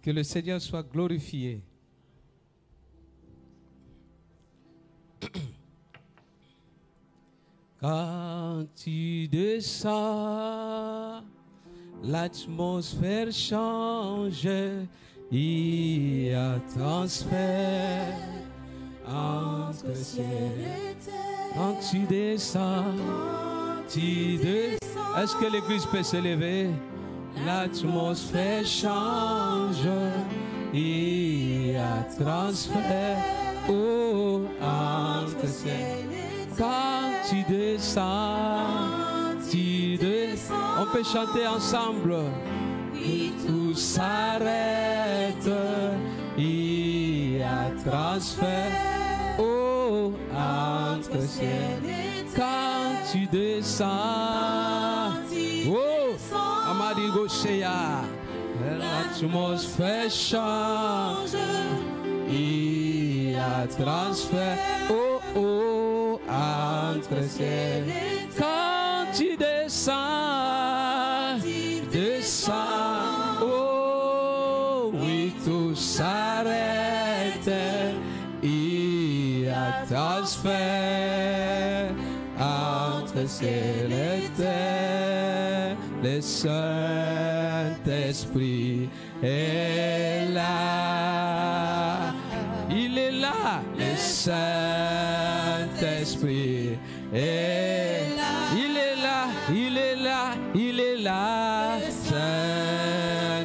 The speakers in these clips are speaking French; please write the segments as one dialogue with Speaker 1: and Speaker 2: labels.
Speaker 1: Que le Seigneur soit glorifié. Quand tu descends, l'atmosphère change, il y a transfert entre ciel et terre. Quand tu descends, est-ce que l'église peut se lever? L'atmosphère change, il y a transfert entre ciel et terre. Quand tu descends, on peut chanter ensemble. Oui, tout s'arrête, il y a transfert entre ciel et terre. Quand tu descends, Amadigo Sheya, l'atmosphère change, il y a transfert entre ciel et terre. Quand tu descends, oh oui, tout s'arrête, il y a transfert entre ciel et terre. Le Saint-Esprit est là. Il est là. Le Saint-Esprit est là. Il est là. Il est là. Il est là. Le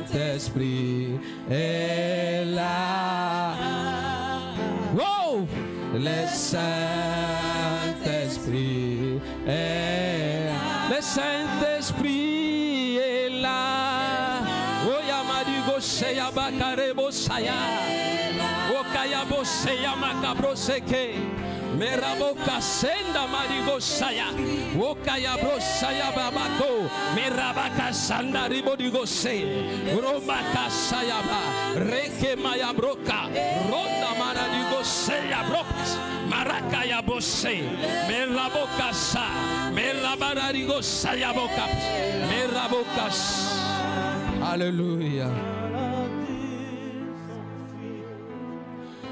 Speaker 1: Saint-Esprit est là. Wow! Le Saint-Esprit est là. Le Saint-Esprit est là. Oh Yamadigo Seya Bakarebo Saya. Oh Kayabo Seya Makabro Seke. Meraboka Senda Marigo Saya. Oh Kayabro Saya Babako. Merabaka Sanda Ribodigo Se. Romaka Sayaba. Reke Mayabroka. Ronda Maradigo Seya Broks. Marakaya Bosse. Merabokasa. Merabaradigo Saya Bokas. Merabokas. Alléluia.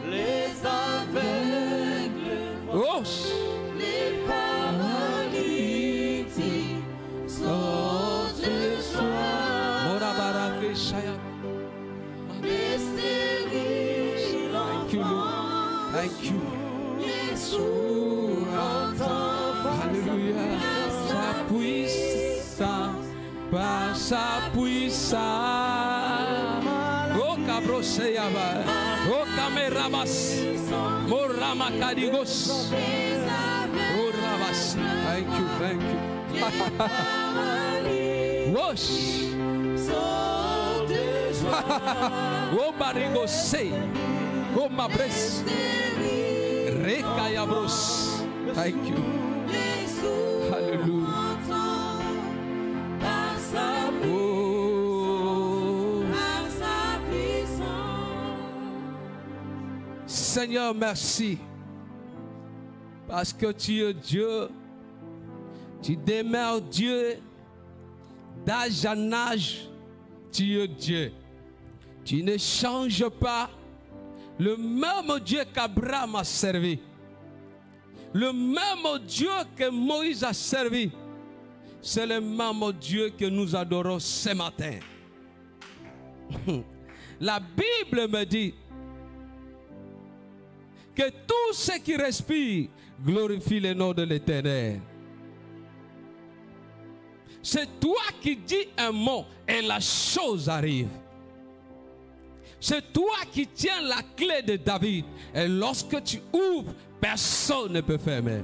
Speaker 2: Les aveugles voient, les paralytiques sautent de joie, les stériles entendent, les sourds entendent.
Speaker 1: Alléluia. Sa puissance, par sa puissance. Oh Cabroseyaba. Oh Camerabas. Morama Cadigos. Oh Rabas. Thank you, thank you. Wash. Oh Barigose. Oh Mabres. Rekayabros. Thank you. Hallelujah. Seigneur, merci. Parce que tu es Dieu. Tu demeures Dieu. D'âge en âge, tu es Dieu. Tu ne changes pas. Le même Dieu qu'Abraham a servi. Le même Dieu que Moïse a servi. C'est le même Dieu que nous adorons ce matin. La Bible me dit que tout ce qui respire glorifie le nom de l'Éternel. C'est toi qui dis un mot et la chose arrive. C'est toi qui tiens la clé de David. Et lorsque tu ouvres, personne ne peut fermer.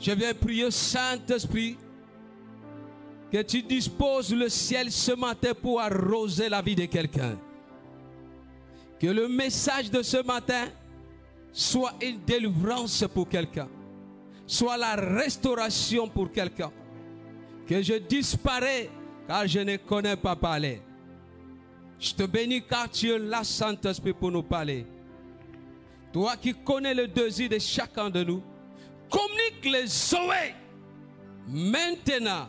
Speaker 1: Je viens prier, Saint-Esprit, que tu disposes le ciel ce matin pour arroser la vie de quelqu'un. Que le message de ce matin soit une délivrance pour quelqu'un. Soit la restauration pour quelqu'un. Que je disparais car je ne connais pas parler. Je te bénis car tu es là, Saint-Esprit, pour nous parler. Toi qui connais le désir de chacun de nous, communique les Zoé maintenant.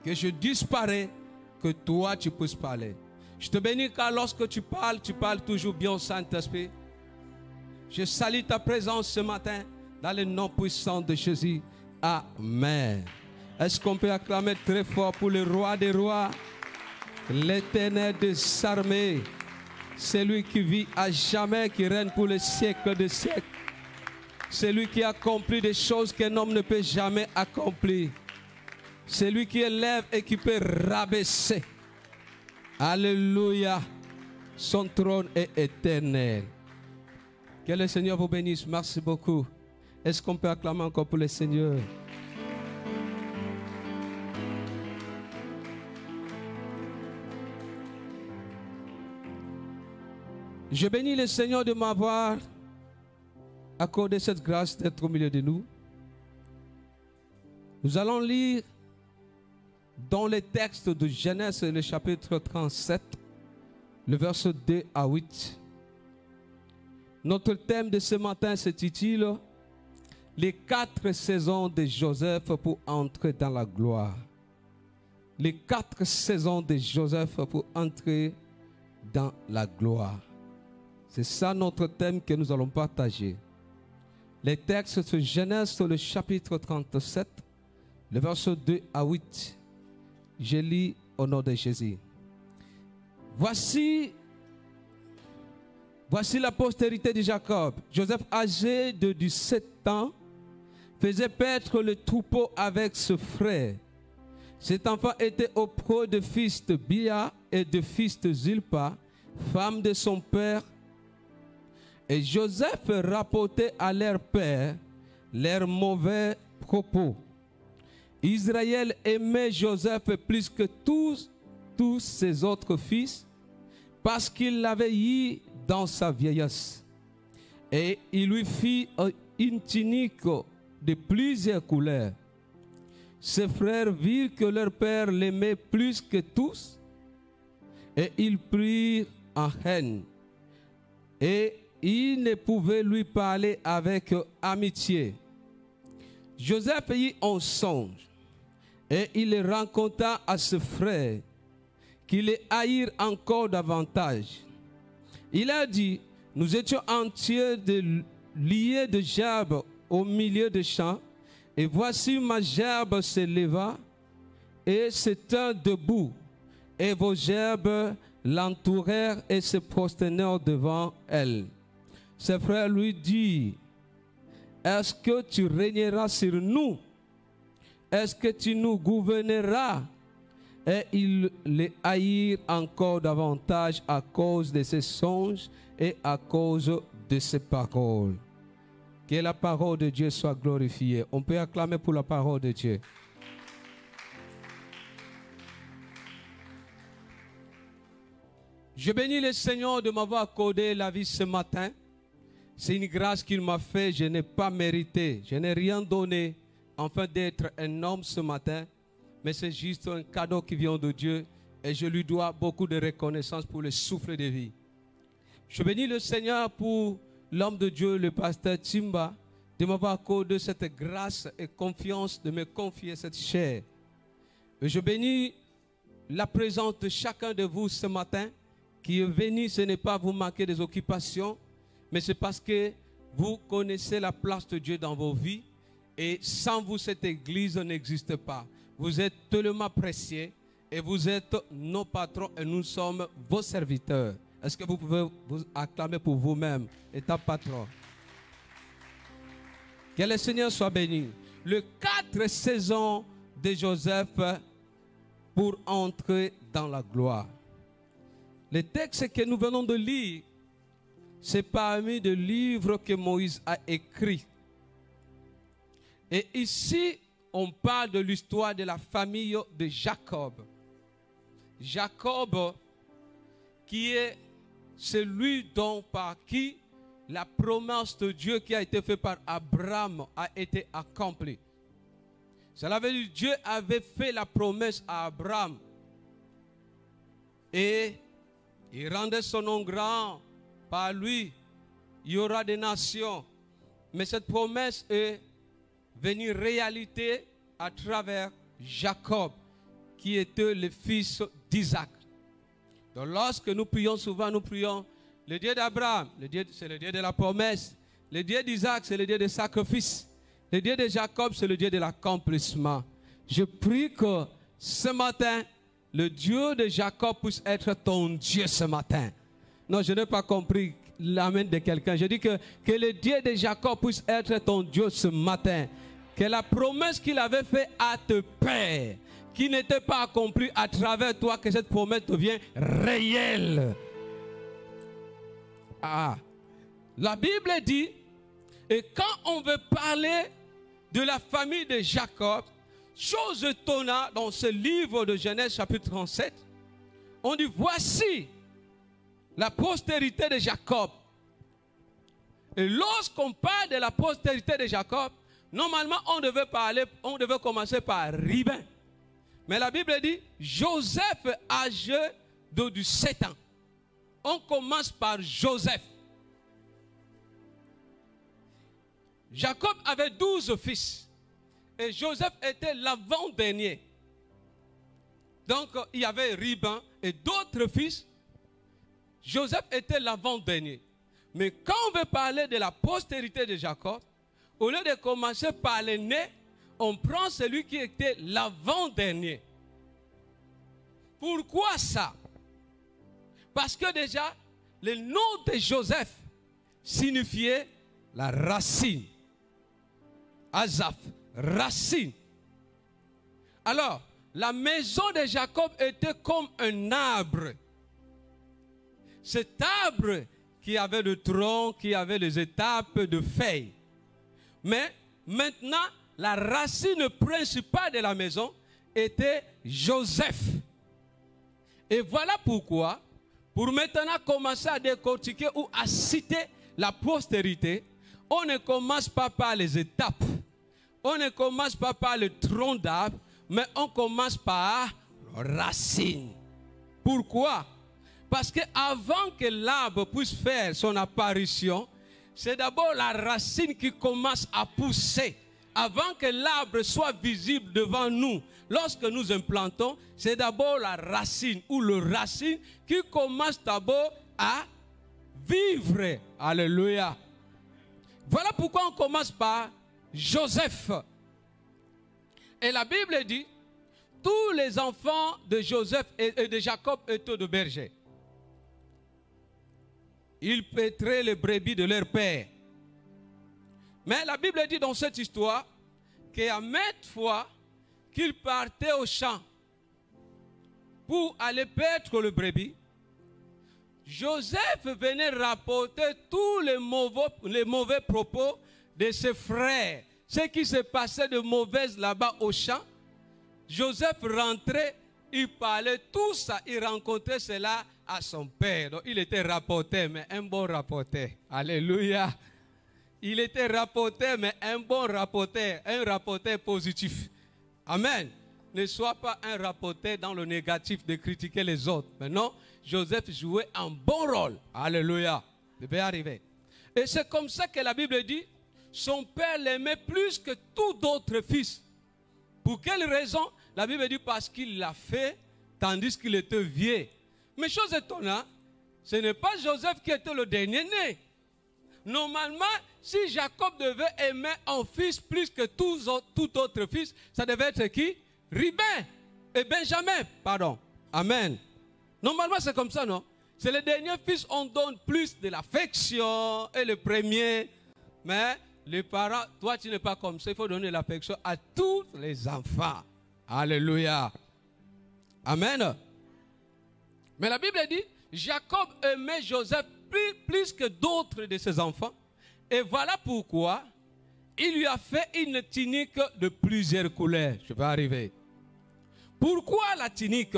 Speaker 1: Que je disparais que toi tu puisses parler. Je te bénis car lorsque tu parles toujours bien au Saint-Esprit. Je salue ta présence ce matin dans le nom puissant de Jésus. Amen. Est-ce qu'on peut acclamer très fort pour le roi des rois, l'Éternel des armées, celui qui vit à jamais, qui règne pour les siècles des siècles, celui qui accomplit des choses qu'un homme ne peut jamais accomplir, celui qui élève et qui peut rabaisser. Alléluia. Son trône est éternel. Que le Seigneur vous bénisse. Merci beaucoup. Est-ce qu'on peut acclamer encore pour le Seigneur? Je bénis le Seigneur de m'avoir accordé cette grâce d'être au milieu de nous. Nous allons lire dans les textes de Genèse, le chapitre 37, le verset 2 à 8. Notre thème de ce matin s'intitule « Les 4 saisons de Joseph pour entrer dans la gloire ». Les 4 saisons de Joseph pour entrer dans la gloire. C'est ça notre thème que nous allons partager. Les textes de Genèse, le chapitre 37, le verset 2 à 8. Je lis au nom de Jésus. Voici la postérité de Jacob. Joseph, âgé de 17 ans, faisait paître le troupeau avec ce frère. Cet enfant était auprès de fils de Bia et de fils de Zilpa, femme de son père. Et Joseph rapportait à leur père leurs mauvais propos. Israël aimait Joseph plus que tous ses autres fils parce qu'il l'avait eu dans sa vieillesse. Et il lui fit une tunique de plusieurs couleurs. Ses frères virent que leur père l'aimait plus que tous et ils prirent en haine. Et ils ne pouvaient lui parler avec amitié. Joseph eut un songe et il le raconta à ses frères qui les haïrent encore davantage. Il a dit, nous étions entiers liés de gerbes au milieu des champs, et voici ma gerbe se leva et se tint debout, et vos gerbes l'entourèrent et se prosternèrent devant elle. Ses frères lui dirent, est-ce que tu régneras sur nous? Est-ce que tu nous gouverneras? Et ils les haïrent encore davantage à cause de ses songes et à cause de ses paroles. Que la parole de Dieu soit glorifiée. On peut acclamer pour la parole de Dieu. Je bénis le Seigneur de m'avoir accordé la vie ce matin. C'est une grâce qu'il m'a fait, je n'ai pas mérité. Je n'ai rien donné afin d'être un homme ce matin. Mais c'est juste un cadeau qui vient de Dieu. Et je lui dois beaucoup de reconnaissance pour le souffle de vie. Je bénis le Seigneur pour l'homme de Dieu, le pasteur Timba, de m'avoir accordé cette grâce et confiance de me confier cette chair. Et je bénis la présence de chacun de vous ce matin qui est venu. Ce n'est pas vous manquer des occupations, mais c'est parce que vous connaissez la place de Dieu dans vos vies. Et sans vous, cette église n'existe pas. Vous êtes tellement précieux et vous êtes nos patrons et nous sommes vos serviteurs. Est-ce que vous pouvez vous acclamer pour vous-même, étant patron? Que le Seigneur soit béni. Les 4 saisons de Joseph pour entrer dans la gloire. Le texte que nous venons de lire, c'est parmi les livres que Moïse a écrits. Et ici, on parle de l'histoire de la famille de Jacob. Jacob, qui est celui dont par qui la promesse de Dieu qui a été faite par Abraham a été accomplie. Cela veut dire que Dieu avait fait la promesse à Abraham. Et il rendait son nom grand. Par lui, il y aura des nations. Mais cette promesse est venue réalité à travers Jacob, qui était le fils d'Isaac. Donc lorsque nous prions souvent, nous prions le Dieu d'Abraham, c'est le Dieu de la promesse. Le Dieu d'Isaac, c'est le Dieu des sacrifices. Le Dieu de Jacob, c'est le Dieu de l'accomplissement. Je prie que ce matin, le Dieu de Jacob puisse être ton Dieu ce matin. Non, je n'ai pas compris l'amen de quelqu'un. Je dis que le Dieu de Jacob puisse être ton Dieu ce matin. Que la promesse qu'il avait faite à tes pères, qui n'était pas accomplie à travers toi, que cette promesse devienne réelle. Ah, la Bible dit, et quand on veut parler de la famille de Jacob, chose étonnante dans ce livre de Genèse chapitre 37, on dit voici la postérité de Jacob. Et lorsqu'on parle de la postérité de Jacob, normalement on devait commencer par Ruben. Mais la Bible dit Joseph âgé de 7 ans. On commence par Joseph. Jacob avait 12 fils. Et Joseph était l'avant-dernier. Donc il y avait Ruben et d'autres fils. Joseph était l'avant-dernier. Mais quand on veut parler de la postérité de Jacob, au lieu de commencer par l'aîné, on prend celui qui était l'avant-dernier. Pourquoi ça? Parce que déjà, le nom de Joseph signifiait la racine. Azaph, racine. Alors, la maison de Jacob était comme un arbre. Cet arbre qui avait le tronc, qui avait les étapes de feuilles. Mais maintenant, la racine principale de la maison était Joseph. Et voilà pourquoi, pour maintenant commencer à décortiquer ou à citer la postérité, on ne commence pas par les étapes. On ne commence pas par le tronc d'arbre, mais on commence par la racine. Pourquoi? Parce qu'avant que l'arbre puisse faire son apparition, c'est d'abord la racine qui commence à pousser. Avant que l'arbre soit visible devant nous, lorsque nous implantons, c'est d'abord la racine ou le racine qui commence d'abord à vivre. Alléluia. Voilà pourquoi on commence par Joseph. Et la Bible dit, tous les enfants de Joseph et de Jacob étaient de bergers. Ils paîtraient les brebis de leur père. Mais la Bible dit dans cette histoire qu'à maintes fois qu'ils partaient au champ pour aller paître le brebis, Joseph venait rapporter tous les mauvais propos de ses frères. Ce qui se passait de mauvais là-bas au champ, Joseph rentrait, il parlait tout ça, il rencontrait cela à son père. Donc il était rapporteur, mais un bon rapporteur. Alléluia. Il était rapporteur, mais un bon rapporteur, un rapporteur positif. Amen. Ne sois pas un rapporteur dans le négatif de critiquer les autres. Mais non, Joseph jouait un bon rôle. Alléluia. Ça peut arriver. Et c'est comme ça que la Bible dit, son père l'aimait plus que tous d'autres fils. Pour quelle raison? La Bible dit parce qu'il l'a fait tandis qu'il était vieux. Mais chose étonnante, ce n'est pas Joseph qui était le dernier né. Normalement, si Jacob devait aimer un fils plus que tout autre fils, ça devait être qui? Ruben et Benjamin, pardon. Amen. Normalement, c'est comme ça, non? C'est le dernier fils, on donne plus de l'affection et le premier. Mais les parents, toi, tu n'es pas comme ça. Il faut donner l'affection à tous les enfants. Alléluia. Amen. Mais la Bible dit, Jacob aimait Joseph plus que d'autres de ses enfants. Et voilà pourquoi il lui a fait une tunique de plusieurs couleurs. Je vais arriver. Pourquoi la tunique?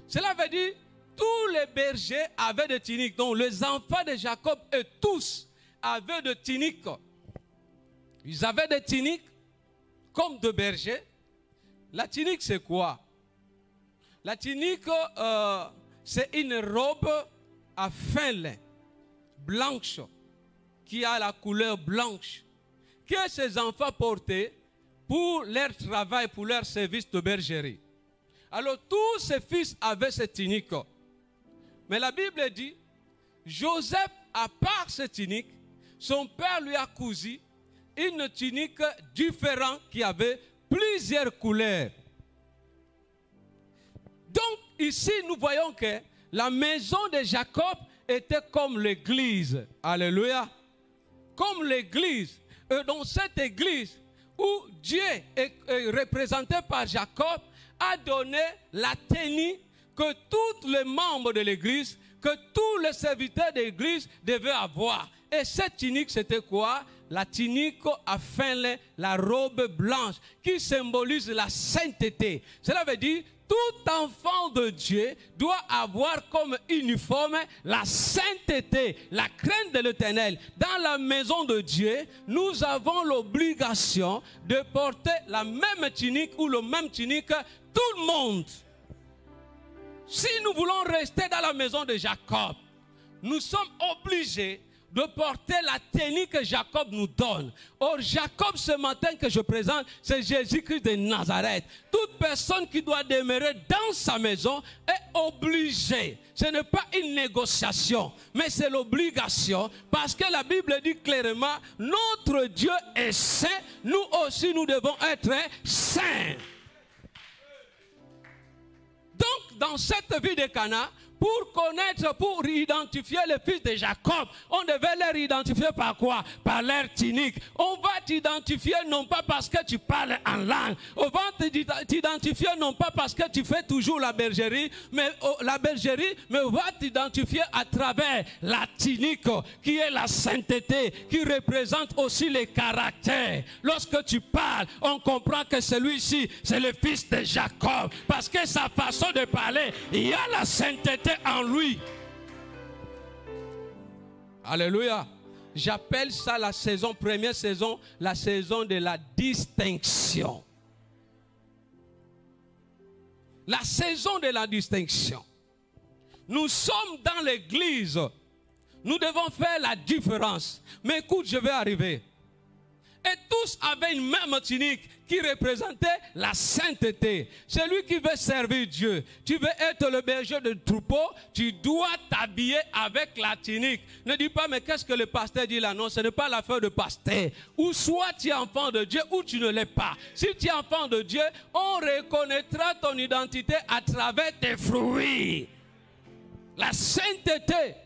Speaker 1: Cela veut dire tous les bergers avaient des tuniques. Donc les enfants de Jacob et tous avaient des tuniques. Ils avaient des tuniques comme de bergers. La tunique c'est quoi? La tunique c'est une robe à fin lin, blanche, qui a la couleur blanche, que ces enfants portaient pour leur travail, pour leur service de bergerie. Alors tous ses fils avaient cette tunique. Mais la Bible dit, Joseph, à part cette tunique, son père lui a cousu une tunique différente qui avait plusieurs couleurs. Donc ici, nous voyons que la maison de Jacob était comme l'église. Alléluia. Comme l'église. Et dans cette église où Dieu est représenté par Jacob, a donné la tenue que tous les membres de l'église, que tous les serviteurs de l'église devaient avoir. Et cette tunique, c'était quoi? La tunique à fin lin, la robe blanche, qui symbolise la sainteté. Cela veut dire, tout enfant de Dieu doit avoir comme uniforme la sainteté, la crainte de l'Éternel. Dans la maison de Dieu, nous avons l'obligation de porter la même tunique ou le même tunique, tout le monde. Si nous voulons rester dans la maison de Jacob, nous sommes obligés de porter la tenue que Jacob nous donne. Or, Jacob, ce matin que je présente, c'est Jésus-Christ de Nazareth. Toute personne qui doit demeurer dans sa maison est obligée. Ce n'est pas une négociation, mais c'est l'obligation. Parce que la Bible dit clairement, notre Dieu est saint, nous aussi nous devons être saints. Donc, dans cette vie de Cana, pour connaître, pour identifier les fils de Jacob, on devait les identifier par quoi? Par leur tunique. On va t'identifier non pas parce que tu parles en langue. On va t'identifier non pas parce que tu fais toujours la bergerie, mais on va t'identifier à travers la tunique qui est la sainteté, qui représente aussi les caractères. Lorsque tu parles, on comprend que celui-ci, c'est le fils de Jacob. Parce que sa façon de parler, il y a la sainteté en lui. Alléluia. J'appelle ça la saison, première saison, la saison de la distinction. La saison de la distinction. Nous sommes dans l'église. Nous devons faire la différence. Mais écoute, je vais arriver. Et tous avaient une même tunique qui représentait la sainteté. Celui qui veut servir Dieu, tu veux être le berger de troupeau, tu dois t'habiller avec la tunique. Ne dis pas, mais qu'est-ce que le pasteur dit là? Non, ce n'est pas l'affaire de pasteur. Ou soit tu es enfant de Dieu, ou tu ne l'es pas. Si tu es enfant de Dieu, on reconnaîtra ton identité à travers tes fruits. La sainteté.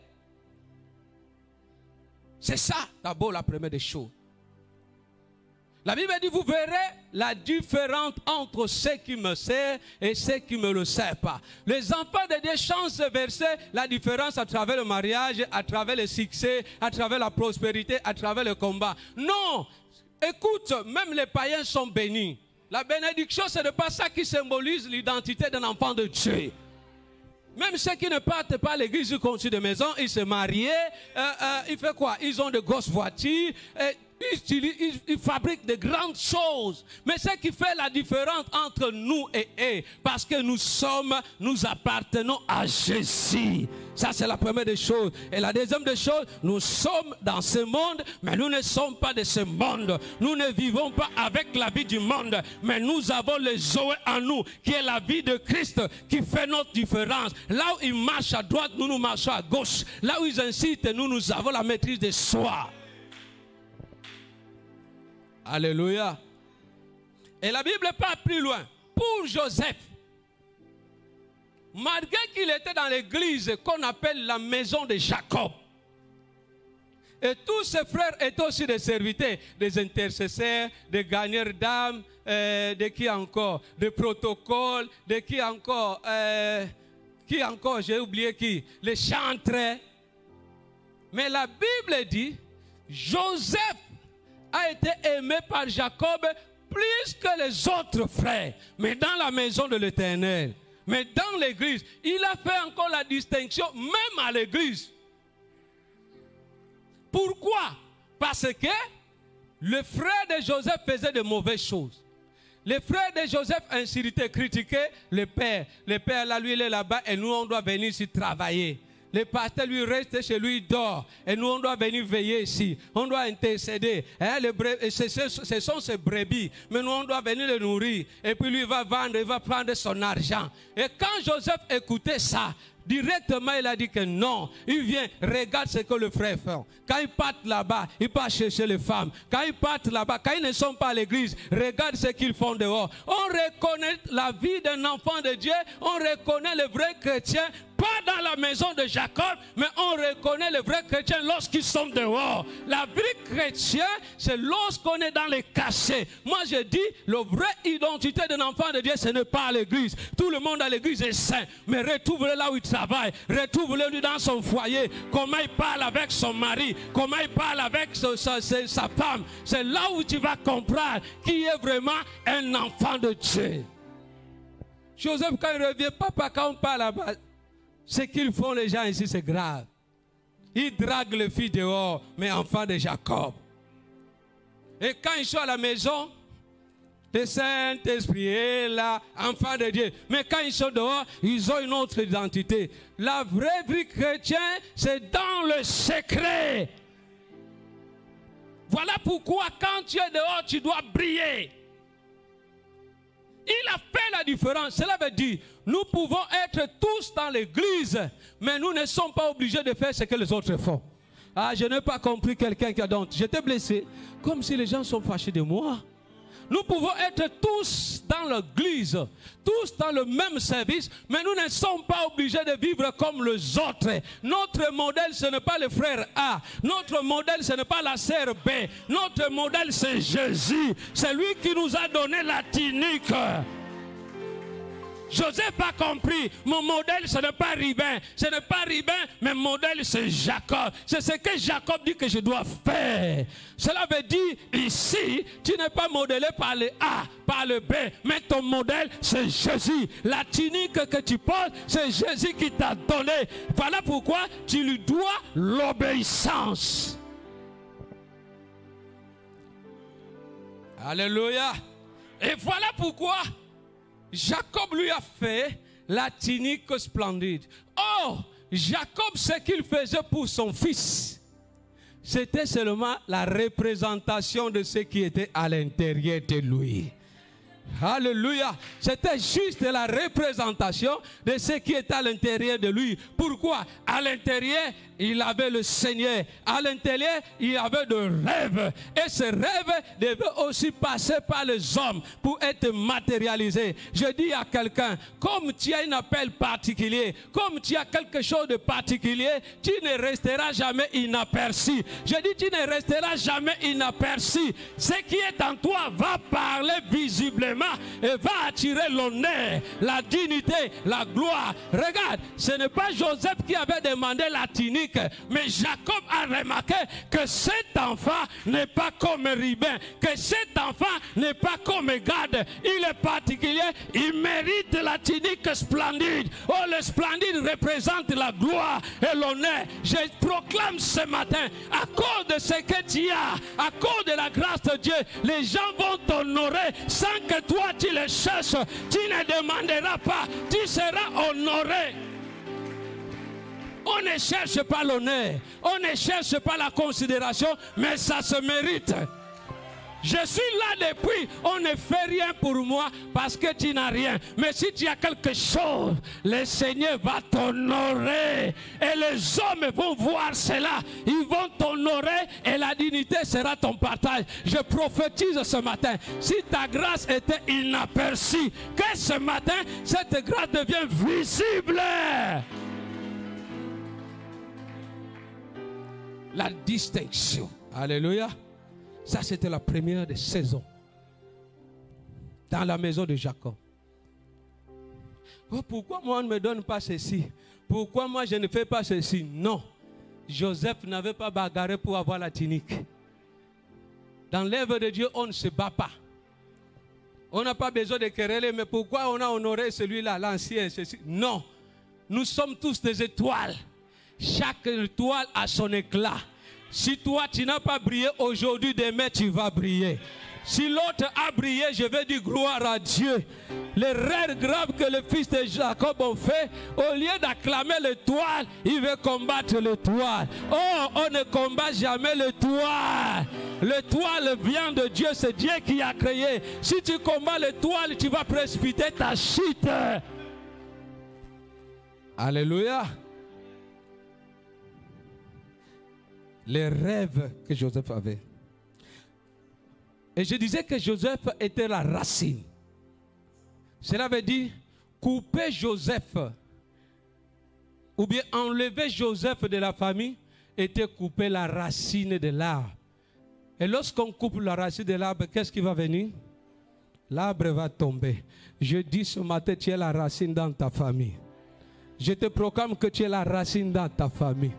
Speaker 1: C'est ça, d'abord, la première des choses. La Bible dit, vous verrez la différence entre ceux qui me servent et ceux qui ne me le servent pas. Les enfants de Dieu chantent ce verset, la différence à travers le mariage, à travers le succès, à travers la prospérité, à travers le combat. Non, écoute, même les païens sont bénis. La bénédiction, ce n'est pas ça qui symbolise l'identité d'un enfant de Dieu. Même ceux qui ne partent pas à l'église du conseil de maison, ils se marient, ils font quoi? Ils ont de grosses voitures, ils fabriquent de grandes choses. Mais ce qui fait la différence entre nous et eux, parce que nous appartenons à Jésus. Ça, c'est la première des choses. Et la deuxième des choses, nous sommes dans ce monde, mais nous ne sommes pas de ce monde. Nous ne vivons pas avec la vie du monde, mais nous avons le Zoé en nous, qui est la vie de Christ, qui fait notre différence. Là où ils marchent à droite, nous marchons à gauche. Là où ils incitent, nous avons la maîtrise de soi. Alléluia. Et la Bible part plus loin. Pour Joseph, malgré qu'il était dans l'église qu'on appelle la maison de Jacob, et tous ses frères étaient aussi des serviteurs, des intercesseurs, des gagneurs d'âmes, de qui encore? Des protocoles, de qui encore? J'ai oublié qui? Les chantres. Mais la Bible dit, Joseph a été aimé par Jacob plus que les autres frères, mais dans la maison de l'Éternel. Mais dans l'église, il a fait encore la distinction, même à l'église. Pourquoi? Parce que le frère de Joseph faisait de mauvaises choses. Les frères de Joseph insultaient, critiquaient le père. Le père, là, lui, il est là-bas et nous, on doit venir ici travailler. Le pasteur lui reste chez lui, il dort. Et nous, on doit venir veiller ici. On doit intercéder. Ce sont ses brebis. Mais nous, on doit venir les nourrir. Et puis lui, il va vendre, il va prendre son argent. Et quand Joseph écoutait ça, directement, il a dit que non. Il vient, regarde ce que le frère fait. Quand ils partent là-bas, ils partent chercher les femmes. Quand ils partent là-bas, quand ils ne sont pas à l'église, regarde ce qu'ils font dehors. On reconnaît la vie d'un enfant de Dieu. On reconnaît le vrai chrétien. Pas dans la maison de Jacob, mais on reconnaît les vrais chrétiens lorsqu'ils sont dehors. La vraie chrétien, c'est lorsqu'on est dans les cachets. Moi, je dis, la vraie identité d'un enfant de Dieu, ce n'est pas à l'église. Tout le monde à l'église est saint, mais retrouve-le là où il travaille. Retrouve-le dans son foyer. Comment il parle avec son mari. Comment il parle avec sa femme. C'est là où tu vas comprendre qui est vraiment un enfant de Dieu. Joseph, quand il revient, papa, quand on parle là-bas, ce qu'ils font les gens ici, c'est grave. Ils draguent les filles dehors, mais enfants de Jacob. Et quand ils sont à la maison, le Saint-Esprit est là, enfant de Dieu. Mais quand ils sont dehors, ils ont une autre identité. La vraie vie chrétienne, c'est dans le secret. Voilà pourquoi quand tu es dehors, tu dois briller. Il a fait la différence. Cela veut dire, nous pouvons être tous dans l'église, mais nous ne sommes pas obligés de faire ce que les autres font. Ah, je n'ai pas compris quelqu'un qui a donc. J'étais blessé, comme si les gens sont fâchés de moi. Nous pouvons être tous dans l'église, tous dans le même service, mais nous ne sommes pas obligés de vivre comme les autres. Notre modèle, ce n'est pas le frère A. Notre modèle, ce n'est pas la sœur B. Notre modèle, c'est Jésus. C'est lui qui nous a donné la tunique. Joseph a compris, mon modèle ce n'est pas Ribin, ce n'est pas Ribin, mais mon modèle c'est Jacob. C'est ce que Jacob dit que je dois faire. Cela veut dire, ici, tu n'es pas modélé par le A, par le B, mais ton modèle c'est Jésus. La tunique que tu portes, c'est Jésus qui t'a donné. Voilà pourquoi tu lui dois l'obéissance. Alléluia. Et voilà pourquoi Jacob lui a fait la tunique splendide. Or, Jacob, ce qu'il faisait pour son fils, c'était seulement la représentation de ce qui était à l'intérieur de lui. Alléluia. C'était juste la représentation de ce qui était à l'intérieur de lui. Pourquoi? À l'intérieur, il avait le Seigneur. À l'intérieur, il avait des rêves. Et ces rêves devaient aussi passer par les hommes pour être matérialisés. Je dis à quelqu'un, comme tu as un appel particulier, comme tu as quelque chose de particulier, tu ne resteras jamais inaperçu. Je dis, tu ne resteras jamais inaperçu. Ce qui est en toi va parler visiblement et va attirer l'honneur, la dignité, la gloire. Regarde, ce n'est pas Joseph qui avait demandé la tunique, mais Jacob a remarqué que cet enfant n'est pas comme Ribin, que cet enfant n'est pas comme Gad. Il est particulier, il mérite la tunique splendide. Oh, le splendide représente la gloire et l'honneur. Je proclame ce matin, à cause de ce que tu as, à cause de la grâce de Dieu, les gens vont t'honorer sans que toi tu les cherches. Tu ne demanderas pas, tu seras honoré. On ne cherche pas l'honneur, on ne cherche pas la considération, mais ça se mérite. Je suis là depuis, on ne fait rien pour moi parce que tu n'as rien. Mais si tu as quelque chose, le Seigneur va t'honorer. Et les hommes vont voir cela. Ils vont t'honorer et la dignité sera ton partage. Je prophétise ce matin, si ta grâce était inaperçue, que ce matin, cette grâce devient visible. La distinction. Alléluia. Ça, c'était la première des saisons dans la maison de Jacob. Oh, pourquoi moi on ne me donne pas ceci? Pourquoi moi je ne fais pas ceci? Non. Joseph n'avait pas bagarré pour avoir la tunique. Dans l'œuvre de Dieu, on ne se bat pas. On n'a pas besoin de quereller, mais pourquoi on a honoré celui-là, l'ancien, ceci? Non. Nous sommes tous des étoiles. Chaque étoile a son éclat. Si toi, tu n'as pas brillé aujourd'hui, demain, tu vas briller. Si l'autre a brillé, je vais dire gloire à Dieu. Les rêves graves que le fils de Jacob ont fait, au lieu d'acclamer l'étoile, il veut combattre l'étoile. Oh, on ne combat jamais l'étoile. L'étoile vient de Dieu, c'est Dieu qui a créé. Si tu combats l'étoile, tu vas précipiter ta chute. Alléluia. Les rêves que Joseph avait. Et je disais que Joseph était la racine. Cela veut dire couper Joseph ou bien enlever Joseph de la famille était couper la racine de l'arbre. Et lorsqu'on coupe la racine de l'arbre, qu'est-ce qui va venir? L'arbre va tomber. Je dis ce matin, tu es la racine dans ta famille. Je te proclame que tu es la racine dans ta famille.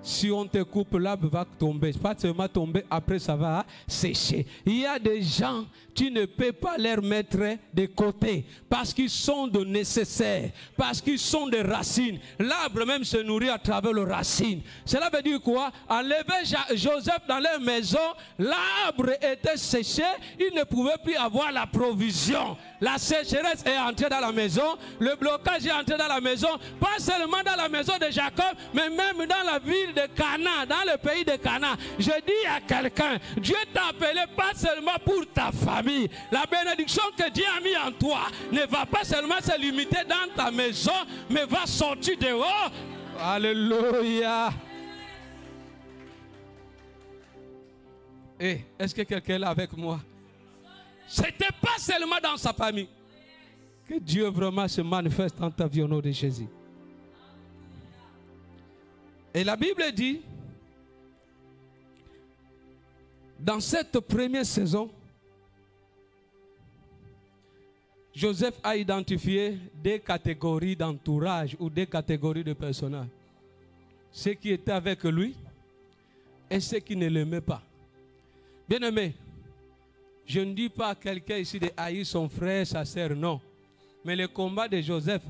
Speaker 1: Si on te coupe, l'arbre va tomber. Pas seulement tomber, après ça va sécher. Il y a des gens, tu ne peux pas les mettre de côté parce qu'ils sont de nécessaires, parce qu'ils sont des racines. L'arbre même se nourrit à travers les racines. Cela veut dire quoi? Enlever Joseph dans leur maison, l'arbre était séché, il ne pouvait plus avoir la provision. La sécheresse est entrée dans la maison, le blocage est entré dans la maison, pas seulement dans la maison de Jacob, mais même dans la ville de Cana, dans le pays de Cana. Je dis à quelqu'un, Dieu t'a appelé pas seulement pour ta famille. La bénédiction que Dieu a mis en toi ne va pas seulement se limiter dans ta maison, mais va sortir dehors. Alléluia. Et est-ce que quelqu'un est là avec moi? Ce n'était pas seulement dans sa famille. Que Dieu vraiment se manifeste dans ta vie au nom de Jésus. Et la Bible dit, dans cette première saison, Joseph a identifié des catégories d'entourage ou des catégories de personnages. Ceux qui étaient avec lui et ceux qui ne l'aimaient pas. Bien-aimé, je ne dis pas à quelqu'un ici de haïr son frère, sa sœur, non. Mais le combat de Joseph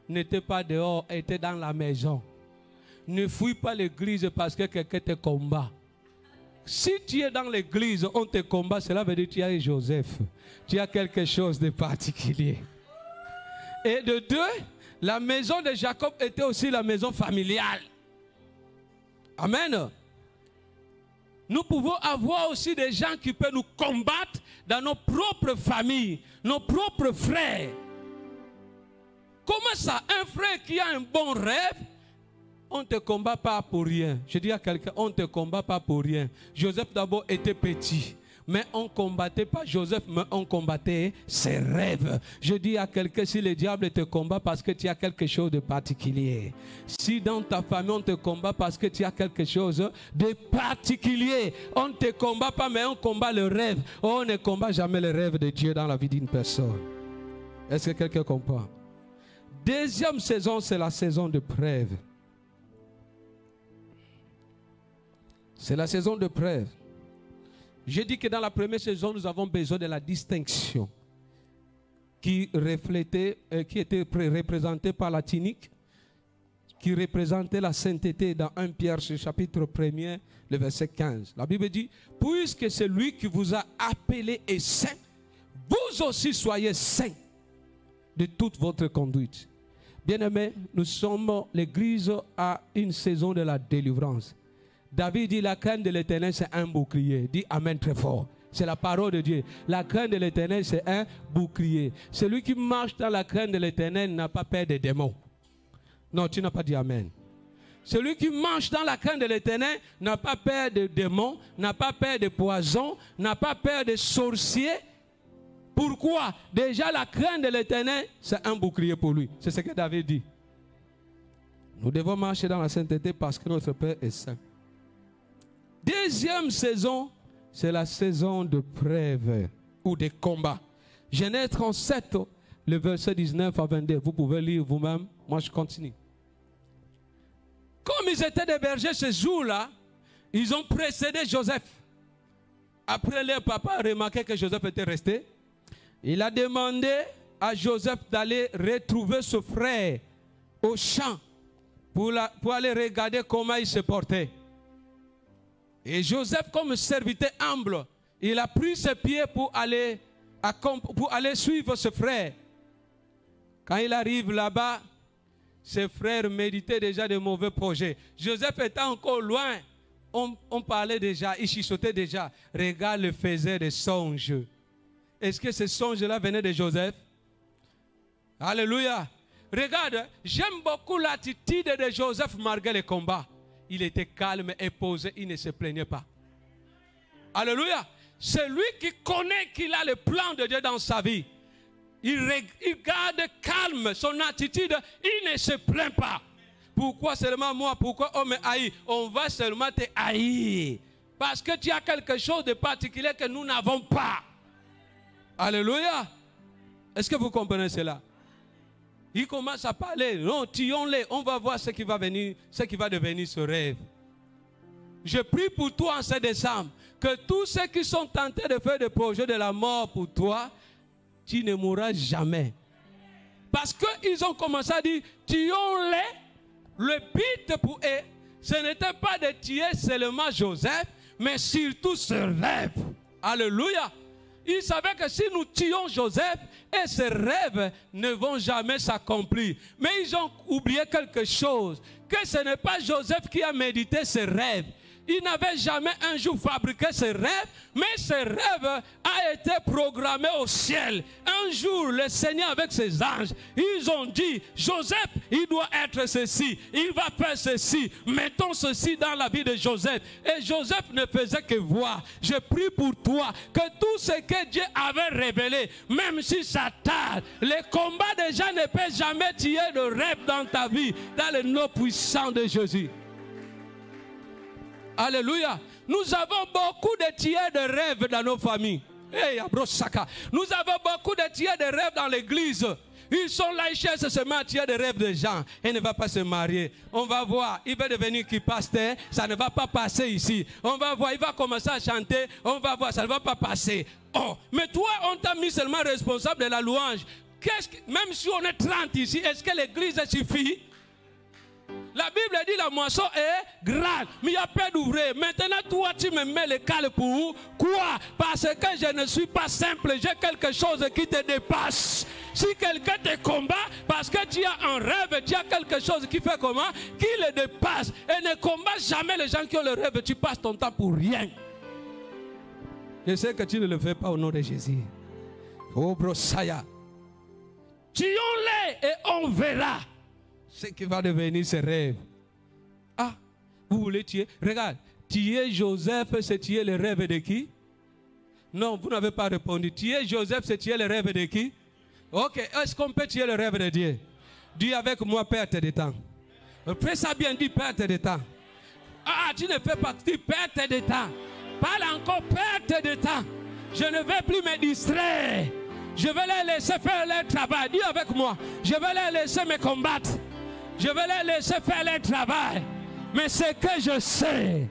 Speaker 1: n'était pas dehors, était dans la maison. Ne fuis pas l'église parce que quelqu'un te combat. Si tu es dans l'église, on te combat, cela veut dire que tu as Joseph. Tu as quelque chose de particulier. Et de deux, la maison de Jacob était aussi la maison familiale. Amen. Nous pouvons avoir aussi des gens qui peuvent nous combattre dans nos propres familles, nos propres frères. Comment ça, un frère qui a un bon rêve, on ne te combat pas pour rien. Je dis à quelqu'un, on ne te combat pas pour rien. Joseph d'abord était petit, mais on ne combattait pas Joseph, mais on combattait ses rêves. Je dis à quelqu'un, si le diable te combat parce que tu as quelque chose de particulier. Si dans ta famille on te combat parce que tu as quelque chose de particulier. On ne te combat pas, mais on combat le rêve. On ne combat jamais le rêve de Dieu dans la vie d'une personne. Est-ce que quelqu'un comprend? Deuxième saison, c'est la saison de preuve. C'est la saison de preuve. Je dis que dans la première saison, nous avons besoin de la distinction qui reflétait, qui était représentée par la tunique, qui représentait la sainteté dans 1 Pierre, chapitre 1er, le verset 15. La Bible dit, puisque celui qui vous a appelé est saint, vous aussi soyez saints de toute votre conduite. Bien-aimés, nous sommes l'église à une saison de la délivrance. David dit, la crainte de l'Éternel, c'est un bouclier. Dis amen très fort. C'est la parole de Dieu. La crainte de l'Éternel, c'est un bouclier. Celui qui marche dans la crainte de l'Éternel n'a pas peur des démons. Non, tu n'as pas dit amen. Celui qui marche dans la crainte de l'Éternel n'a pas peur de démons, n'a pas peur de poisons, n'a pas peur de sorciers. Pourquoi? Déjà, la crainte de l'Éternel, c'est un bouclier pour lui. C'est ce que David dit. Nous devons marcher dans la sainteté parce que notre Père est saint. Deuxième saison, c'est la saison de preuve ou de combat. Genèse 37, le verset 19 à 22. Vous pouvez lire vous-même. Moi, je continue. Comme ils étaient des bergers ce jour-là, ils ont précédé Joseph. Après, leur papa a remarqué que Joseph était resté. Il a demandé à Joseph d'aller retrouver ce frère au champ pour aller regarder comment il se portait. Et Joseph, comme serviteur humble, Il a pris ses pieds pour aller suivre ses frères. Quand il arrive là-bas, ses frères méditaient déjà de mauvais projets. Joseph était encore loin. On parlait déjà, il chuchotait déjà. Regarde, il faisait des songes. Est-ce que ces songes-là venaient de Joseph? Alléluia. Regarde, j'aime beaucoup l'attitude de Joseph malgré les combats. Il était calme et posé, il ne se plaignait pas. Alléluia. C'est lui qui connaît qu'il a le plan de Dieu dans sa vie. Il garde calme son attitude, il ne se plaint pas. Pourquoi seulement moi? Pourquoi on me haït? On va seulement te haïr. Parce que tu as quelque chose de particulier que nous n'avons pas. Alléluia. Est-ce que vous comprenez cela? Il commence à parler. Non, tuons-les. On va voir ce qui va devenir ce rêve. Je prie pour toi en ce décembre que tous ceux qui sont tentés de faire des projets de la mort pour toi, tu ne mourras jamais. Parce qu'ils ont commencé à dire, tuons-les. Le but pour eux, ce n'était pas de tuer seulement Joseph, mais surtout ce rêve. Alléluia. Ils savaient que si nous tuons Joseph, et ces rêves ne vont jamais s'accomplir. Mais ils ont oublié quelque chose, que ce n'est pas Joseph qui a médité ces rêves. Il n'avait jamais un jour fabriqué ses rêves, mais ses rêves a été programmé au ciel. Un jour, le Seigneur avec ses anges, ils ont dit, Joseph, il doit être ceci, il va faire ceci, mettons ceci dans la vie de Joseph. Et Joseph ne faisait que voir. Je prie pour toi que tout ce que Dieu avait révélé, même si ça tarde, les combats des gens ne peuvent jamais tuer de rêve dans ta vie, dans le nom puissant de Jésus. Alléluia. Nous avons beaucoup de tiers de rêves dans nos familles. Hey, nous avons beaucoup de tiers de rêves dans l'église. Ils sont là, ils cherchent seulement tiers de rêves de gens. Il ne va pas se marier. On va voir, il va devenir qui pasteur. Ça ne va pas passer ici. On va voir, il va commencer à chanter. On va voir, ça ne va pas passer. Oh, mais toi, on t'a mis seulement responsable de la louange. Même si on est 30 ici, est-ce que l'église suffit? La Bible dit la moisson est grande, mais il y a peu d'ouvriers. Maintenant, toi, tu me mets le cale pour quoi? Parce que je ne suis pas simple, j'ai quelque chose qui te dépasse. Si quelqu'un te combat, parce que tu as un rêve, tu as quelque chose qui fait comment? Qui le dépasse. Et ne combat jamais les gens qui ont le rêve, tu passes ton temps pour rien. Je sais que tu ne le fais pas au nom de Jésus. Oh, brossaya. Tuons-les et on verra ce qui va devenir ce rêve. Ah, vous voulez tuer? Regarde, tuer Joseph, c'est tuer le rêve de qui? Non, vous n'avez pas répondu. Tuer Joseph, c'est tuer le rêve de qui? Ok, est-ce qu'on peut tuer le rêve de Dieu? Dis avec moi, perte de temps. Fais ça bien, dis perte de temps. Ah, tu ne fais pas, dis perte de temps. Parle encore, perte de temps. Je ne vais plus me distraire. Je vais les laisser faire leur travail. Dis avec moi, je vais les laisser me combattre. Je vais les laisser faire leur travail. Mais ce que je sais,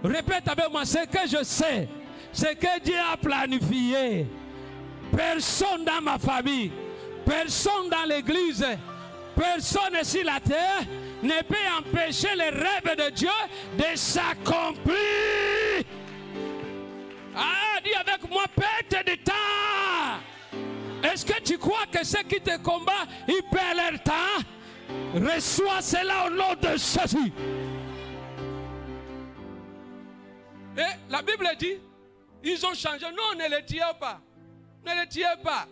Speaker 1: répète avec moi, ce que je sais, c'est que Dieu a planifié. Personne dans ma famille, personne dans l'église, personne sur la terre ne peut empêcher les rêves de Dieu de s'accomplir. Ah, dis avec moi, perte de temps. Est-ce que tu crois que ceux qui te combattent, ils perdent leur temps? Reçois cela au nom de Jésus. Et la Bible dit, ils ont changé. Non, ne les tuez pas. Ne les tuez pas.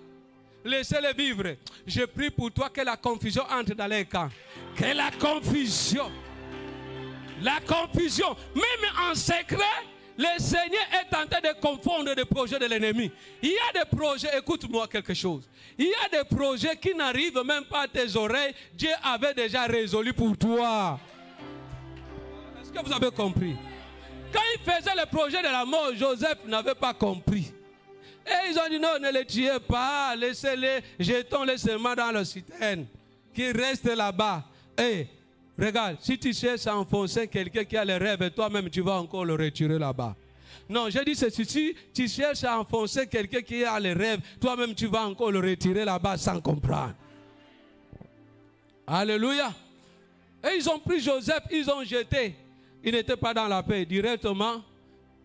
Speaker 1: Laissez-les vivre. Je prie pour toi que la confusion entre dans les camps. Que la confusion, même en secret, le Seigneur est en train de confondre les projets de l'ennemi. Il y a des projets, écoute-moi quelque chose. Il y a des projets qui n'arrivent même pas à tes oreilles. Dieu avait déjà résolu pour toi. Est-ce que vous avez compris? Quand il faisait le projet de la mort, Joseph n'avait pas compris. Et ils ont dit non, ne les tuez pas, laissez-les, jetons-les seulement dans le citerne, qui reste là-bas. Et regarde, si tu cherches à enfoncer quelqu'un qui a le rêve, toi-même tu vas encore le retirer là-bas. Non, j'ai dit ceci, si tu cherches à enfoncer quelqu'un qui a le rêve, toi-même tu vas encore le retirer là-bas sans comprendre. Alléluia. Et ils ont pris Joseph, ils ont jeté. Il n'était pas dans la paix. Directement,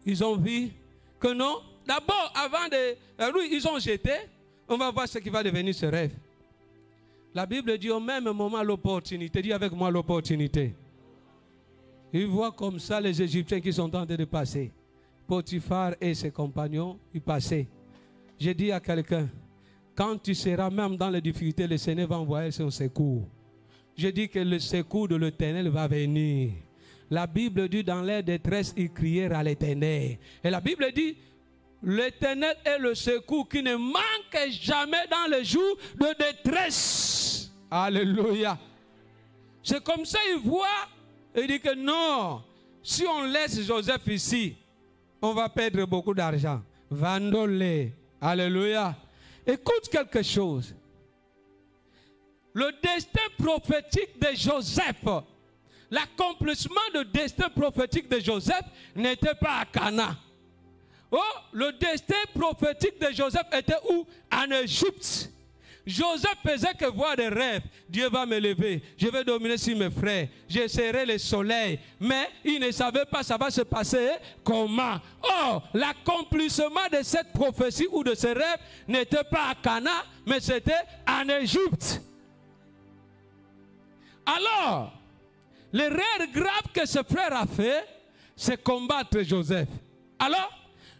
Speaker 1: ils ont vu que non, d'abord, avant de... Lui, ils ont jeté. On va voir ce qui va devenir ce rêve. La Bible dit au même moment l'opportunité. Dis avec moi l'opportunité. Ils voient comme ça les Égyptiens qui sont en train de passer. Potiphar et ses compagnons, ils passaient. J'ai dit à quelqu'un, quand tu seras même dans les difficultés, le Seigneur va envoyer son secours. Je dis que le secours de l'Éternel va venir. La Bible dit dans leur détresse, ils crièrent à l'Éternel. Et la Bible dit, l'Éternel est le secours qui ne manque jamais dans les jours de détresse. Alléluia. C'est comme ça ils voient et ils disent que non, si on laisse Joseph ici, on va perdre beaucoup d'argent. Vendons-les. Alléluia. Écoute quelque chose. Le destin prophétique de Joseph, l'accomplissement du destin prophétique de Joseph n'était pas à Cana. Oh, le destin prophétique de Joseph était où? En Égypte. Joseph faisait que voir des rêves. Dieu va me lever, je vais dominer sur mes frères, je serai le soleil. Mais il ne savait pas ça va se passer comment. Oh, l'accomplissement de cette prophétie ou de ce rêve n'était pas à Cana, mais c'était en Égypte. Alors, l'erreur grave que ce frère a fait, c'est combattre Joseph. Alors,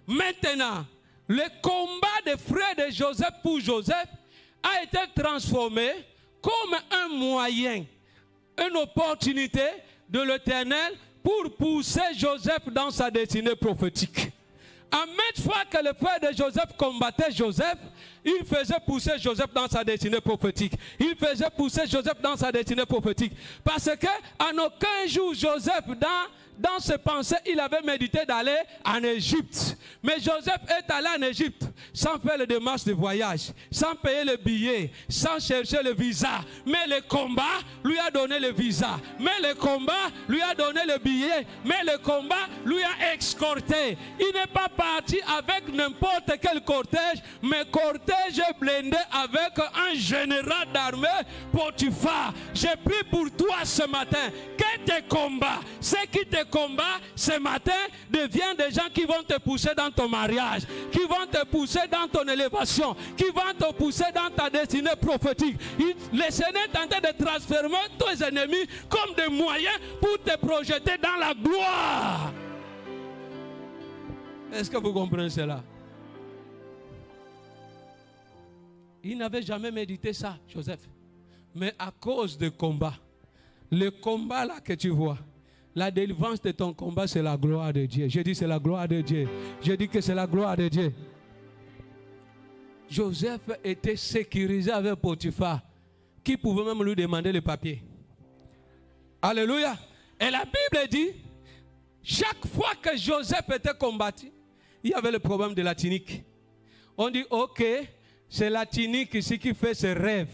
Speaker 1: maintenant, le combat des frères de Joseph pour Joseph a été transformé comme un moyen, une opportunité de l'Éternel pour pousser Joseph dans sa destinée prophétique. À maintes fois que le frère de Joseph combattait Joseph, il faisait pousser Joseph dans sa destinée prophétique. Il faisait pousser Joseph dans sa destinée prophétique. Parce qu'en aucun jour, Joseph, dans ses pensées, il avait médité d'aller en Égypte. Mais Joseph est allé en Égypte sans faire les démarches de voyage, sans payer le billet, sans chercher le visa. Mais le combat lui a donné le visa. Mais le combat lui a donné le billet. Mais le combat lui a escorté. Il n'est pas parti avec n'importe quel cortège, mais cortège blindé avec un général d'armée, Potiphar. J'ai pris pour toi ce matin que tes combats, ceux qui te combattent ce matin, deviennent des gens qui vont te pousser dans ton mariage, qui vont te pousser dans ton élévation, qui vont te pousser dans ta destinée prophétique. Le Seigneur est en train de transformer tes ennemis comme des moyens pour te projeter dans la gloire. Est-ce que vous comprenez cela? Il n'avait jamais médité ça, Joseph. Mais à cause du combat, le combat là que tu vois, la délivrance de ton combat, c'est la gloire de Dieu. Je dis c'est la gloire de Dieu. Je dis que c'est la gloire de Dieu. Joseph était sécurisé avec Potiphar, qui pouvait même lui demander les papiers. Alléluia. Et la Bible dit, chaque fois que Joseph était combattu, il y avait le problème de la tunique. On dit, ok, c'est la tunique ici qui fait ses rêves.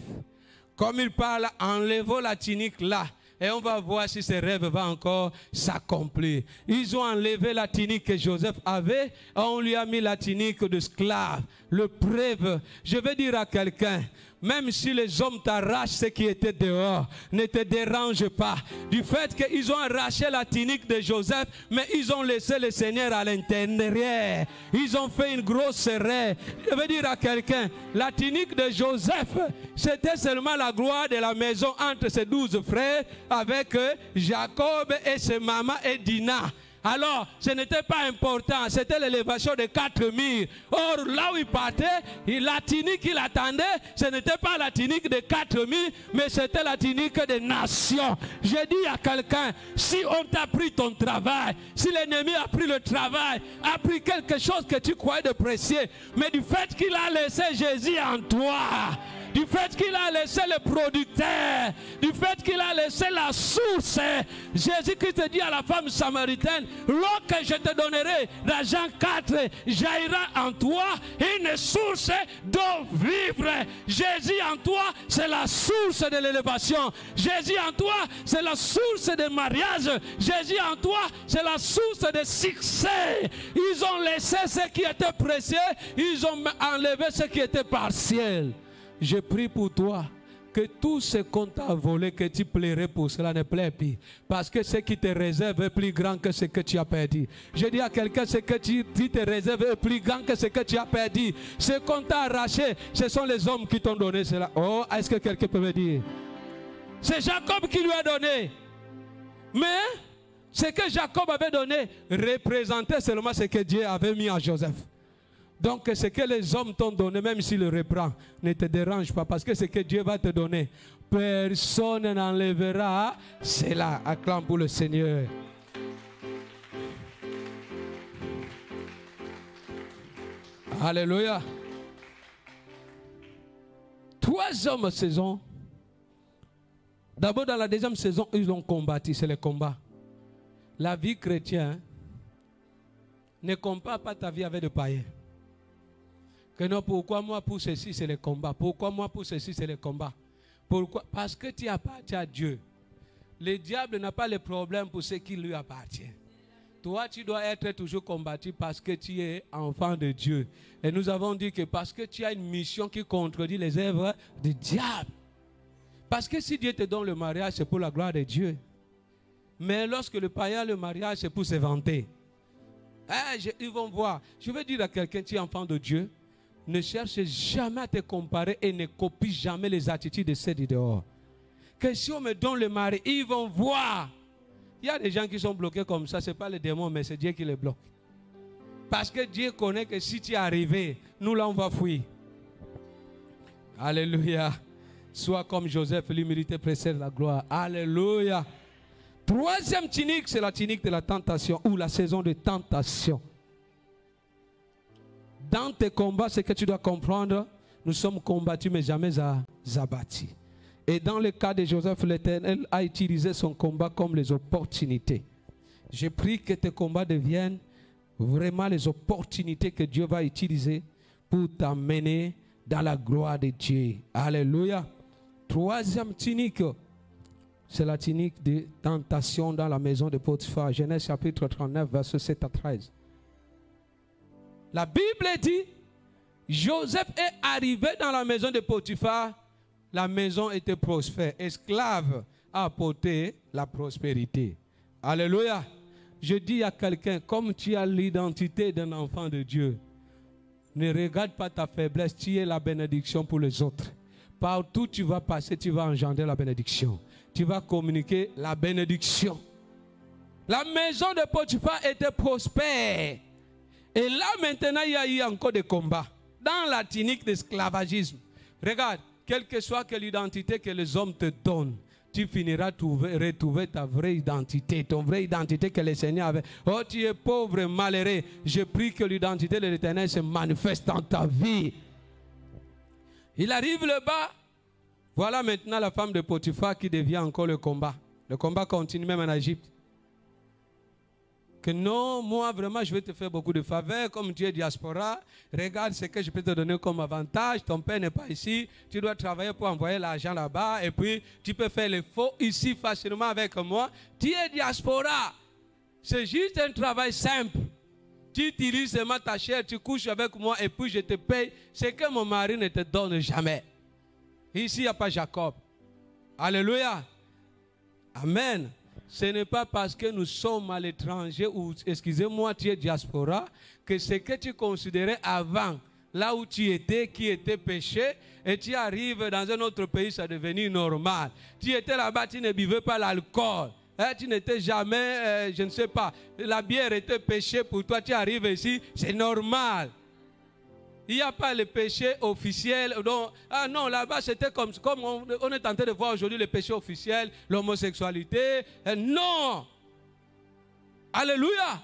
Speaker 1: Comme il parle, enlevons la tunique là. Et on va voir si ce rêve va encore s'accomplir. Ils ont enlevé la tunique que Joseph avait. Et on lui a mis la tunique d'esclave. Le preuve. Je vais dire à quelqu'un, même si les hommes t'arrachent ce qui était dehors, ne te dérange pas. Du fait qu'ils ont arraché la tunique de Joseph, mais ils ont laissé le Seigneur à l'intérieur. Ils ont fait une grosse erreur. Je vais dire à quelqu'un, la tunique de Joseph, c'était seulement la gloire de la maison entre ses 12 frères, avec Jacob et ses mamans et Dina. Alors, ce n'était pas important, c'était l'élévation de 4000. Or, là où il partait, la tunique qu'il attendait, ce n'était pas la tunique de 4000, mais c'était la tunique des nations. J'ai dit à quelqu'un, si on t'a pris ton travail, si l'ennemi a pris le travail, a pris quelque chose que tu croyais de précieux, mais du fait qu'il a laissé Jésus en toi, du fait qu'il a laissé le producteur, du fait qu'il a laissé la source, Jésus-Christ dit à la femme samaritaine, lorsque je te donnerai, dans Jean 4, jaillira en toi une source d'eau vive. Jésus en toi, c'est la source de l'élévation. Jésus en toi, c'est la source de mariage. Jésus en toi, c'est la source de succès. Ils ont laissé ce qui était précieux, ils ont enlevé ce qui était partiel. Je prie pour toi que tout ce qu'on t'a volé, que tu plairais pour cela, ne plaît plus. Parce que ce qui te réserve est plus grand que ce que tu as perdu. Je dis à quelqu'un, ce que tu te réserves est plus grand que ce que tu as perdu. Ce qu'on t'a arraché, ce sont les hommes qui t'ont donné cela. Oh, est-ce que quelqu'un peut me dire? C'est Jacob qui lui a donné. Mais ce que Jacob avait donné représentait seulement ce que Dieu avait mis en Joseph. Donc ce que les hommes t'ont donné, même s'ils le reprennent, ne te dérange pas. Parce que ce que Dieu va te donner, personne n'enlèvera cela. Acclame pour le Seigneur. Alléluia. 3 hommes saison. D'abord dans la deuxième saison, ils ont combattu. C'est le combat. La vie chrétienne, ne compare pas ta vie avec des païens. Que non, pourquoi moi pour ceci c'est le combat? Pourquoi moi pour ceci c'est le combat? Pourquoi? Parce que tu appartiens à Dieu. Le diable n'a pas le problème pour ce qui lui appartient. Toi, tu dois être toujours combattu parce que tu es enfant de Dieu. Et nous avons dit que parce que tu as une mission qui contredit les œuvres du diable. Parce que si Dieu te donne le mariage, c'est pour la gloire de Dieu. Mais lorsque le païen a le mariage, c'est pour se vanter. Ils vont voir. Je veux dire à quelqu'un, tu es enfant de Dieu, ne cherche jamais à te comparer et ne copie jamais les attitudes de ceux du dehors. Que si on me donne le mari, ils vont voir. Il y a des gens qui sont bloqués comme ça, ce n'est pas les démons, mais c'est Dieu qui les bloque. Parce que Dieu connaît que si tu es arrivé, nous là on va fuir. Alléluia. Sois comme Joseph, l'humilité précède la gloire. Alléluia. 3e tunique, c'est la tunique de la tentation ou la saison de tentation. Dans tes combats, ce que tu dois comprendre, nous sommes combattus mais jamais abattus. Et dans le cas de Joseph, l'Éternel a utilisé son combat comme les opportunités. Je prie que tes combats deviennent vraiment les opportunités que Dieu va utiliser pour t'amener dans la gloire de Dieu. Alléluia. 3e tunique, c'est la tunique de tentation dans la maison de Potiphar. Genèse chapitre 39, versets 7 à 13. La Bible dit, Joseph est arrivé dans la maison de Potiphar. La maison était prospère. Esclave a apporté la prospérité. Alléluia. Je dis à quelqu'un, comme tu as l'identité d'un enfant de Dieu, ne regarde pas ta faiblesse, tu es la bénédiction pour les autres. Partout où tu vas passer, tu vas engendrer la bénédiction. Tu vas communiquer la bénédiction. La maison de Potiphar était prospère. Et là maintenant, il y a eu encore des combats. Dans la tunique d'esclavagisme. Regarde, quelle que soit l'identité que les hommes te donnent, tu finiras retrouver ta vraie identité, ton vraie identité que le Seigneur avait. Oh, tu es pauvre et malheureux. Je prie que l'identité de l'Éternel se manifeste dans ta vie. Il arrive là-bas. Voilà maintenant la femme de Potiphar qui devient encore le combat. Le combat continue même en Égypte. Que non, moi vraiment je vais te faire beaucoup de faveurs, comme tu es diaspora, regarde ce que je peux te donner comme avantage, ton père n'est pas ici, tu dois travailler pour envoyer l'argent là-bas, et puis tu peux faire les faux ici facilement avec moi. Tu es diaspora, c'est juste un travail simple. Tu utilises seulement ta chair, tu couches avec moi et puis je te paye ce que mon mari ne te donne jamais. Ici il n'y a pas Jacob. Alléluia. Amen. Ce n'est pas parce que nous sommes à l'étranger ou, excusez-moi, tu es diaspora, que ce que tu considérais avant, là où tu étais, qui était péché, et tu arrives dans un autre pays, ça devenu normal. Tu étais là-bas, tu ne buvais pas l'alcool. Tu n'étais jamais, je ne sais pas, la bière était péché pour toi, tu arrives ici, c'est normal. Il n'y a pas le péché officiel. Non, ah non, là-bas c'était comme on est tenté de voir aujourd'hui le péché officiel, l'homosexualité. Non. Alléluia.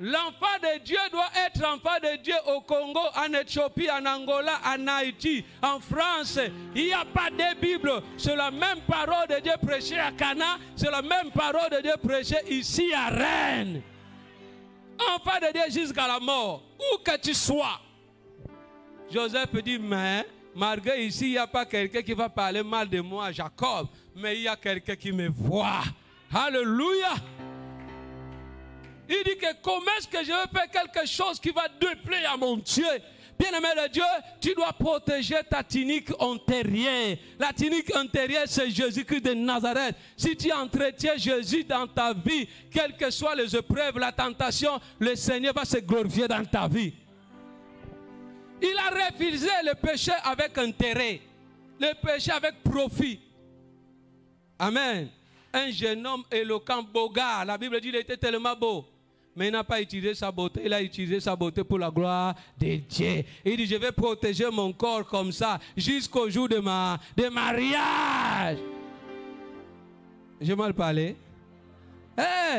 Speaker 1: L'enfant de Dieu doit être enfant de Dieu au Congo, en Éthiopie, en Angola, en Haïti, en France. Il n'y a pas de Bible. C'est la même parole de Dieu prêchée à Cana. C'est la même parole de Dieu prêchée ici à Rennes. Enfant de Dieu jusqu'à la mort. Où que tu sois. Joseph dit, mais malgré ici, il n'y a pas quelqu'un qui va parler mal de moi à Jacob, mais il y a quelqu'un qui me voit. Alléluia. Il dit que comment est-ce que je vais faire quelque chose qui va déplaire à mon Dieu? Bien-aimé de Dieu, tu dois protéger ta tunique antérieure. La tunique antérieure, c'est Jésus-Christ de Nazareth. Si tu entretiens Jésus dans ta vie, quelles que soient les épreuves, la tentation, le Seigneur va se glorifier dans ta vie. Il a refusé le péché avec intérêt, le péché avec profit. Amen. Un jeune homme éloquent, beau gars, la Bible dit qu'il était tellement beau. Mais il n'a pas utilisé sa beauté, il a utilisé sa beauté pour la gloire de Dieu. Il dit, je vais protéger mon corps comme ça jusqu'au jour de mariage. J'ai mal parlé.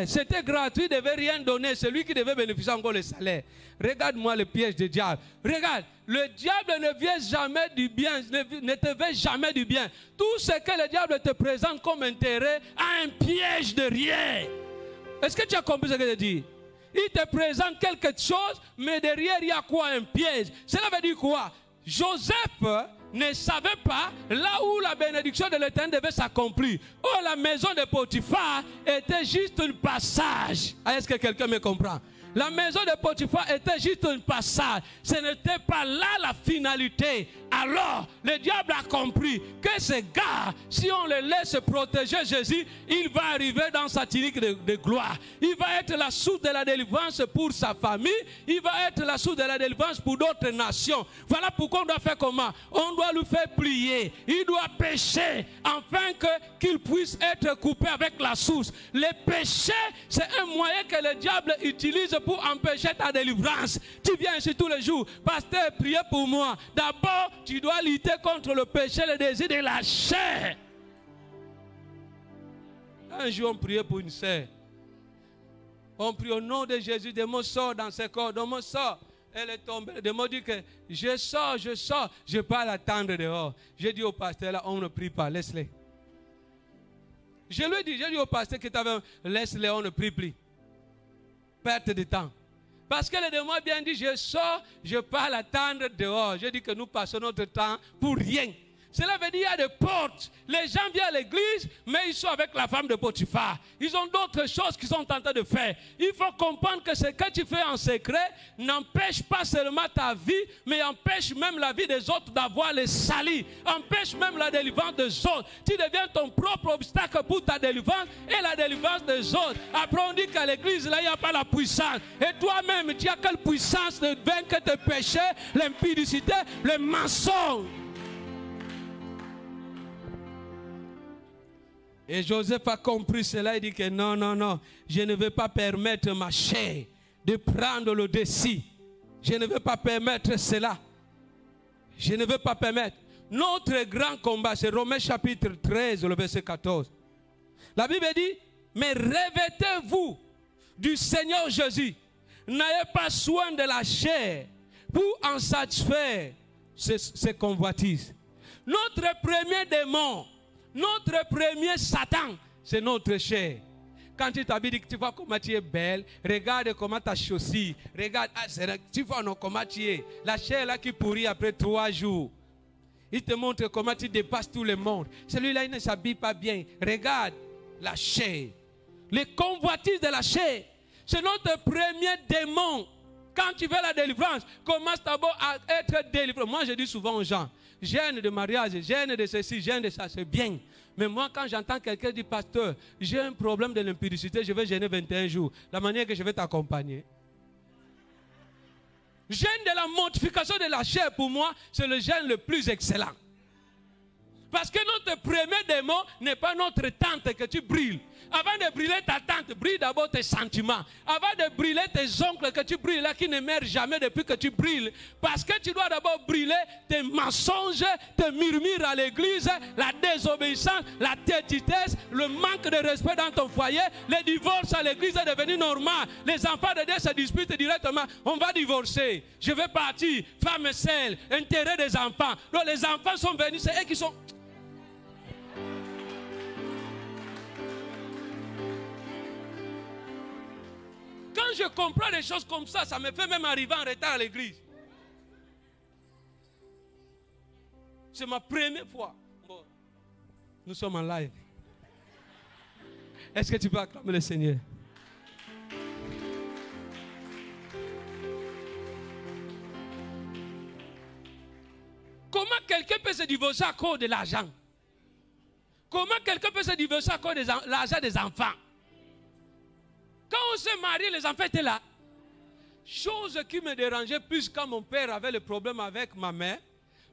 Speaker 1: C'était gratuit, il ne devait rien donner. C'est lui qui devait bénéficier encore le salaire. Regarde-moi le piège du diable. Regarde, le diable ne vient jamais du bien, ne te veut jamais du bien. Tout ce que le diable te présente comme intérêt a un piège derrière. Est-ce que tu as compris ce que je dis? Il te présente quelque chose, mais derrière il y a quoi? Un piège. Cela veut dire quoi? Joseph ne savait pas là où la bénédiction de l'Éternel devait s'accomplir. Oh, la maison de Potiphar était juste un passage. Est-ce que quelqu'un me comprend? La maison de Potiphar était juste un passage. Ce n'était pas là la finalité. Alors, le diable a compris que ces gars, si on les laisse protéger Jésus, il va arriver dans sa tunique de gloire. Il va être la source de la délivrance pour sa famille. Il va être la source de la délivrance pour d'autres nations. Voilà pourquoi on doit faire comment? On doit lui faire prier. Il doit pécher afin qu'il puisse être coupé avec la source. Le péché, c'est un moyen que le diable utilise pour empêcher ta délivrance. Tu viens ici tous les jours. Pasteur, priez pour moi. D'abord, tu dois lutter contre le péché, le désir de la chair. Un jour, on priait pour une sœur. On prie au nom de Jésus, des mots sortent dans ses corps, des mots sortent. Elle est tombée. Le démon dit que je sors, je ne peux pas l'attendre dehors. J'ai dit au pasteur, là, on ne prie pas, laisse-les. J'ai dit au pasteur que tu avais, laisse-les, on ne prie plus. Perte de temps. Parce que le démon a bien dit, je sors, je ne peux pas l'attendre dehors. Je dis que nous passons notre temps pour rien. Cela veut dire qu'il y a des portes. Les gens viennent à l'église, mais ils sont avec la femme de Potiphar. Ils ont d'autres choses qu'ils sont en train de faire. Il faut comprendre que ce que tu fais en secret n'empêche pas seulement ta vie, mais empêche même la vie des autres d'avoir les salis. Empêche même la délivrance des autres. Tu deviens ton propre obstacle pour ta délivrance et la délivrance des autres. Après on dit qu'à l'église, là, il n'y a pas la puissance. Et toi-même, tu as quelle puissance de vaincre tes péchés, l'impudicité, le mensonge? Et Joseph a compris cela, il dit que non, non, non, je ne vais pas permettre ma chair de prendre le dessus. Je ne vais pas permettre cela. Je ne vais pas permettre. Notre grand combat, c'est Romains chapitre 13, le verset 14. La Bible dit, mais revêtez-vous du Seigneur Jésus. N'ayez pas soin de la chair pour en satisfaire ces convoitises. Notre premier démon, notre premier Satan, c'est notre chair. Quand tu t'habilles, tu vois comment tu es belle, regarde comment ta chaussure, regarde, tu vois non, comment tu es. La chair là qui pourrit après 3 jours. Il te montre comment tu dépasses tout le monde. Celui-là, il ne s'habille pas bien. Regarde la chair. Les convoitises de la chair, c'est notre premier démon. Quand tu veux la délivrance, commence d'abord à être délivré. Moi, je dis souvent aux gens, gêne de mariage, gêne de ceci, gêne de ça, c'est bien. Mais moi, quand j'entends quelqu'un dire, pasteur, j'ai un problème de l'impudicité, je vais gêner 21 jours. La manière que je vais t'accompagner. Gêne de la mortification de la chair, pour moi, c'est le gêne le plus excellent. Parce que notre premier démon n'est pas notre tente que tu brûles. Avant de brûler ta tante, brûle d'abord tes sentiments. Avant de brûler tes oncles que tu brûles là, qui ne meurent jamais depuis que tu brûles. Parce que tu dois d'abord brûler tes mensonges, tes murmures à l'église, la désobéissance, la têtitesse, le manque de respect dans ton foyer. Le divorce à l'église est devenu normal. Les enfants de Dieu se disputent directement. On va divorcer. Je vais partir. Femme seule. Intérêt des enfants. Donc les enfants sont venus. C'est eux qui sont... Quand je comprends des choses comme ça, ça me fait même arriver en retard à l'église. C'est ma première fois. Bon, nous sommes en live. Est-ce que tu peux acclamer le Seigneur? quelqu'un peut se divorcer à cause de l'argent? Comment quelqu'un peut se divorcer à cause de l'argent des enfants? Quand on s'est marié, les enfants étaient là. Chose qui me dérangeait plus quand mon père avait le problème avec ma mère,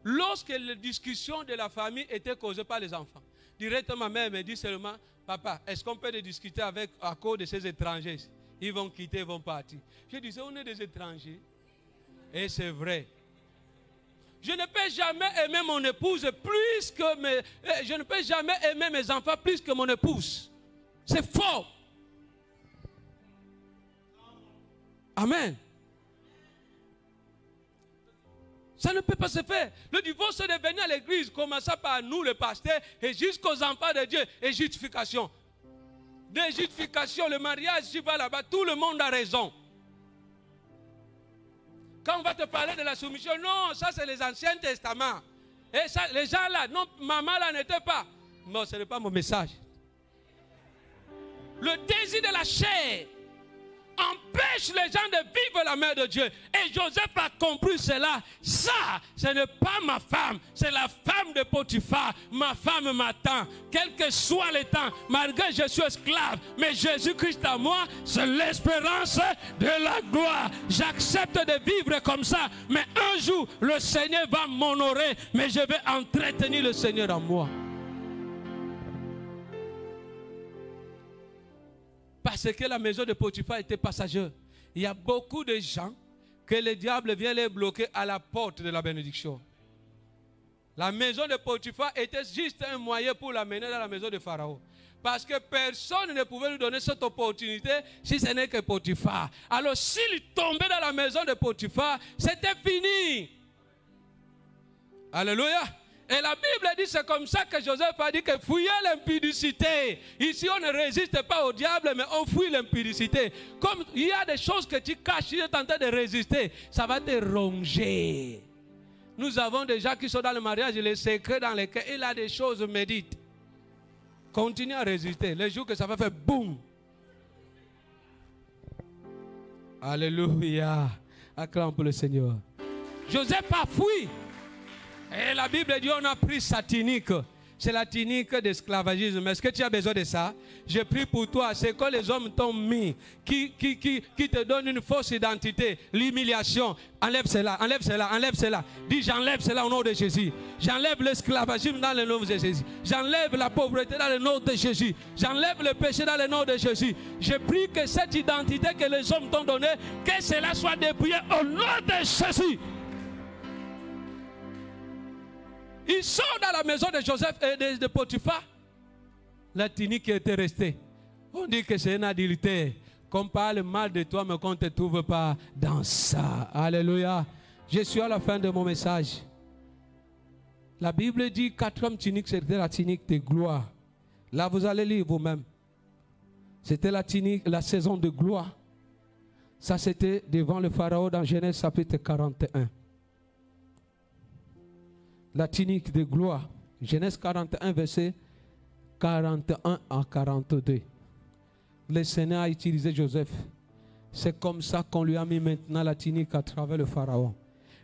Speaker 1: lorsque les discussions de la famille étaient causées par les enfants. Directement, ma mère me dit seulement, papa, est-ce qu'on peut discuter à cause de ces étrangers? Ils vont quitter, ils vont partir. Je disais, on est des étrangers. Et c'est vrai. Je ne peux jamais aimer mon épouse plus que je ne peux jamais aimer mes enfants plus que mon épouse. C'est faux. Amen. Ça ne peut pas se faire. Le divorce est devenu à l'église, commençant par nous, les pasteurs, et jusqu'aux enfants de Dieu, et justification. Des justifications, le mariage, tu vas là-bas, tout le monde a raison. Quand on va te parler de la soumission, non, ça c'est les anciens testaments. Et ça, les gens là, non, maman là n'était pas. Non, ce n'est pas mon message. Le désir de la chair empêche les gens de vivre la main de Dieu. Et Joseph a compris cela. Ça, ce n'est pas ma femme, c'est la femme de Potiphar. Ma femme m'attend, quel que soit le temps, malgré que je suis esclave. Mais Jésus-Christ à moi, c'est l'espérance de la gloire. J'accepte de vivre comme ça. Mais un jour, le Seigneur va m'honorer. Mais je vais entretenir le Seigneur en moi. Parce que la maison de Potiphar était passagère. Il y a beaucoup de gens que le diable vient les bloquer à la porte de la bénédiction. La maison de Potiphar était juste un moyen pour l'amener dans la maison de Pharaon. Parce que personne ne pouvait lui donner cette opportunité si ce n'est que Potiphar. Alors s'il tombait dans la maison de Potiphar, c'était fini. Alléluia. Et la Bible dit, c'est comme ça que Joseph a dit que fuyez l'impudicité. Ici, on ne résiste pas au diable, mais on fuit l'impudicité. Comme il y a des choses que tu caches, tu es tenté de résister, ça va te ronger. Nous avons des gens qui sont dans le mariage, les secrets dans lesquels il a des choses médites. Continue à résister. Le jour que ça va faire boum. Alléluia. Acclame pour le Seigneur. Joseph a fui. Et la Bible dit on a pris sa tunique. C'est la tunique d'esclavagisme. Est-ce que tu as besoin de ça? Je prie pour toi. C'est que les hommes t'ont mis qui te donnent une fausse identité. L'humiliation. Enlève cela, enlève cela, enlève cela. Dis j'enlève cela au nom de Jésus. J'enlève l'esclavagisme dans le nom de Jésus. J'enlève la pauvreté dans le nom de Jésus. J'enlève le péché dans le nom de Jésus. Je prie que cette identité que les hommes t'ont donnée, que cela soit dépouillé au nom de Jésus. Ils sont dans la maison de Joseph et de Potiphar. La tunique qui était restée. On dit que c'est un adultère. Qu'on parle mal de toi, mais qu'on ne te trouve pas dans ça. Alléluia. Je suis à la fin de mon message. La Bible dit 4e tunique, c'était la tunique de gloire. Là, vous allez lire vous-même. C'était la tunique, la saison de gloire. Ça, c'était devant le Pharaon dans Genèse chapitre 41. La tunique de gloire. Genèse 41, verset 41 à 42. Le Seigneur a utilisé Joseph. C'est comme ça qu'on lui a mis maintenant la tunique à travers le Pharaon.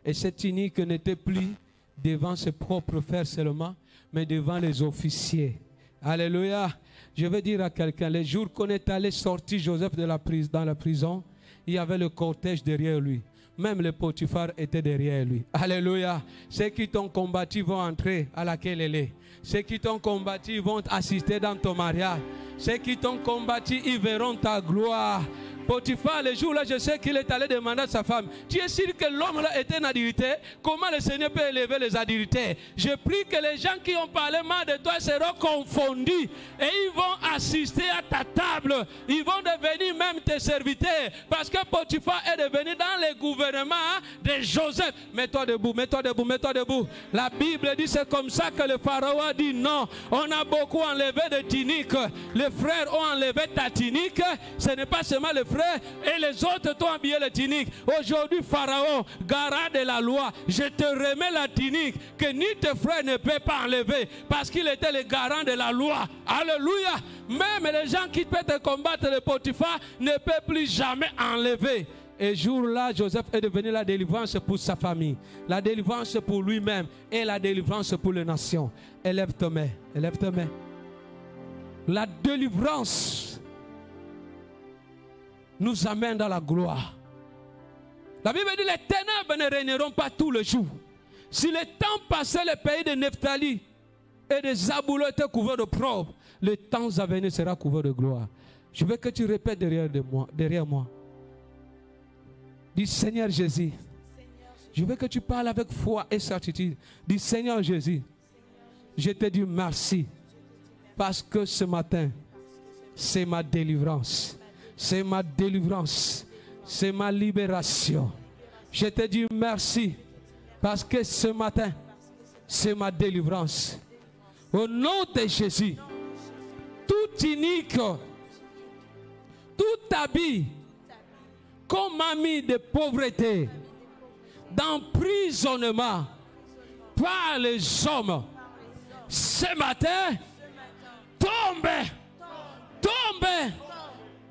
Speaker 1: Et cette tunique n'était plus devant ses propres frères seulement, mais devant les officiers. Alléluia. Je veux dire à quelqu'un, les jours qu'on est allé sortir Joseph dans la prison, il y avait le cortège derrière lui. Même les Potiphar étaient derrière lui. Alléluia. Ceux qui t'ont combattu vont entrer à laquelle elle est. Ceux qui t'ont combattu vont assister dans ton mariage. Ceux qui t'ont combattu, ils verront ta gloire. Potiphar, le jour là, je sais qu'il est allé demander à sa femme, tu es sûr que l'homme là était un adultère? Comment le Seigneur peut élever les adultères? Je prie que les gens qui ont parlé mal de toi seront confondus et ils vont assister à ta table. Ils vont devenir même tes serviteurs parce que Potiphar est devenu dans le gouvernement de Joseph. Mets-toi debout, mets-toi debout, mets-toi debout. La Bible dit c'est comme ça que le Pharaon a dit non. On a beaucoup enlevé de tuniques. Les frères ont enlevé ta tunique. Ce n'est pas seulement les frères et les autres t'ont habillé la tunique. Aujourd'hui, Pharaon, garant de la loi, je te remets la tunique que ni tes frères ne peuvent pas enlever parce qu'il était le garant de la loi. Alléluia. Même les gens qui peuvent te combattre, le Potiphar, ne peuvent plus jamais enlever Et jour-là, Joseph est devenu la délivrance pour sa famille, la délivrance pour lui-même et la délivrance pour les nations. Élève tes mains, élève tes mains. La délivrance nous amène dans la gloire. La Bible dit les ténèbres ne régneront pas tout le jour. Si le temps passait, le pays de Nephtali et de Zaboulon était couvert d'opprobre, le temps à venir sera couvert de gloire. Je veux que tu répètes derrière moi. Dis Seigneur Jésus. Je veux que tu parles avec foi et certitude. Dis Seigneur Jésus, je te dis merci. Parce que ce matin, c'est ma délivrance. C'est ma délivrance. C'est ma libération. Je te dis merci. Parce que ce matin, c'est ma délivrance. Au nom de Jésus, tout inique, tout habit qu'on m'a mis de pauvreté, d'emprisonnement par les hommes, ce matin, tombe, tombe,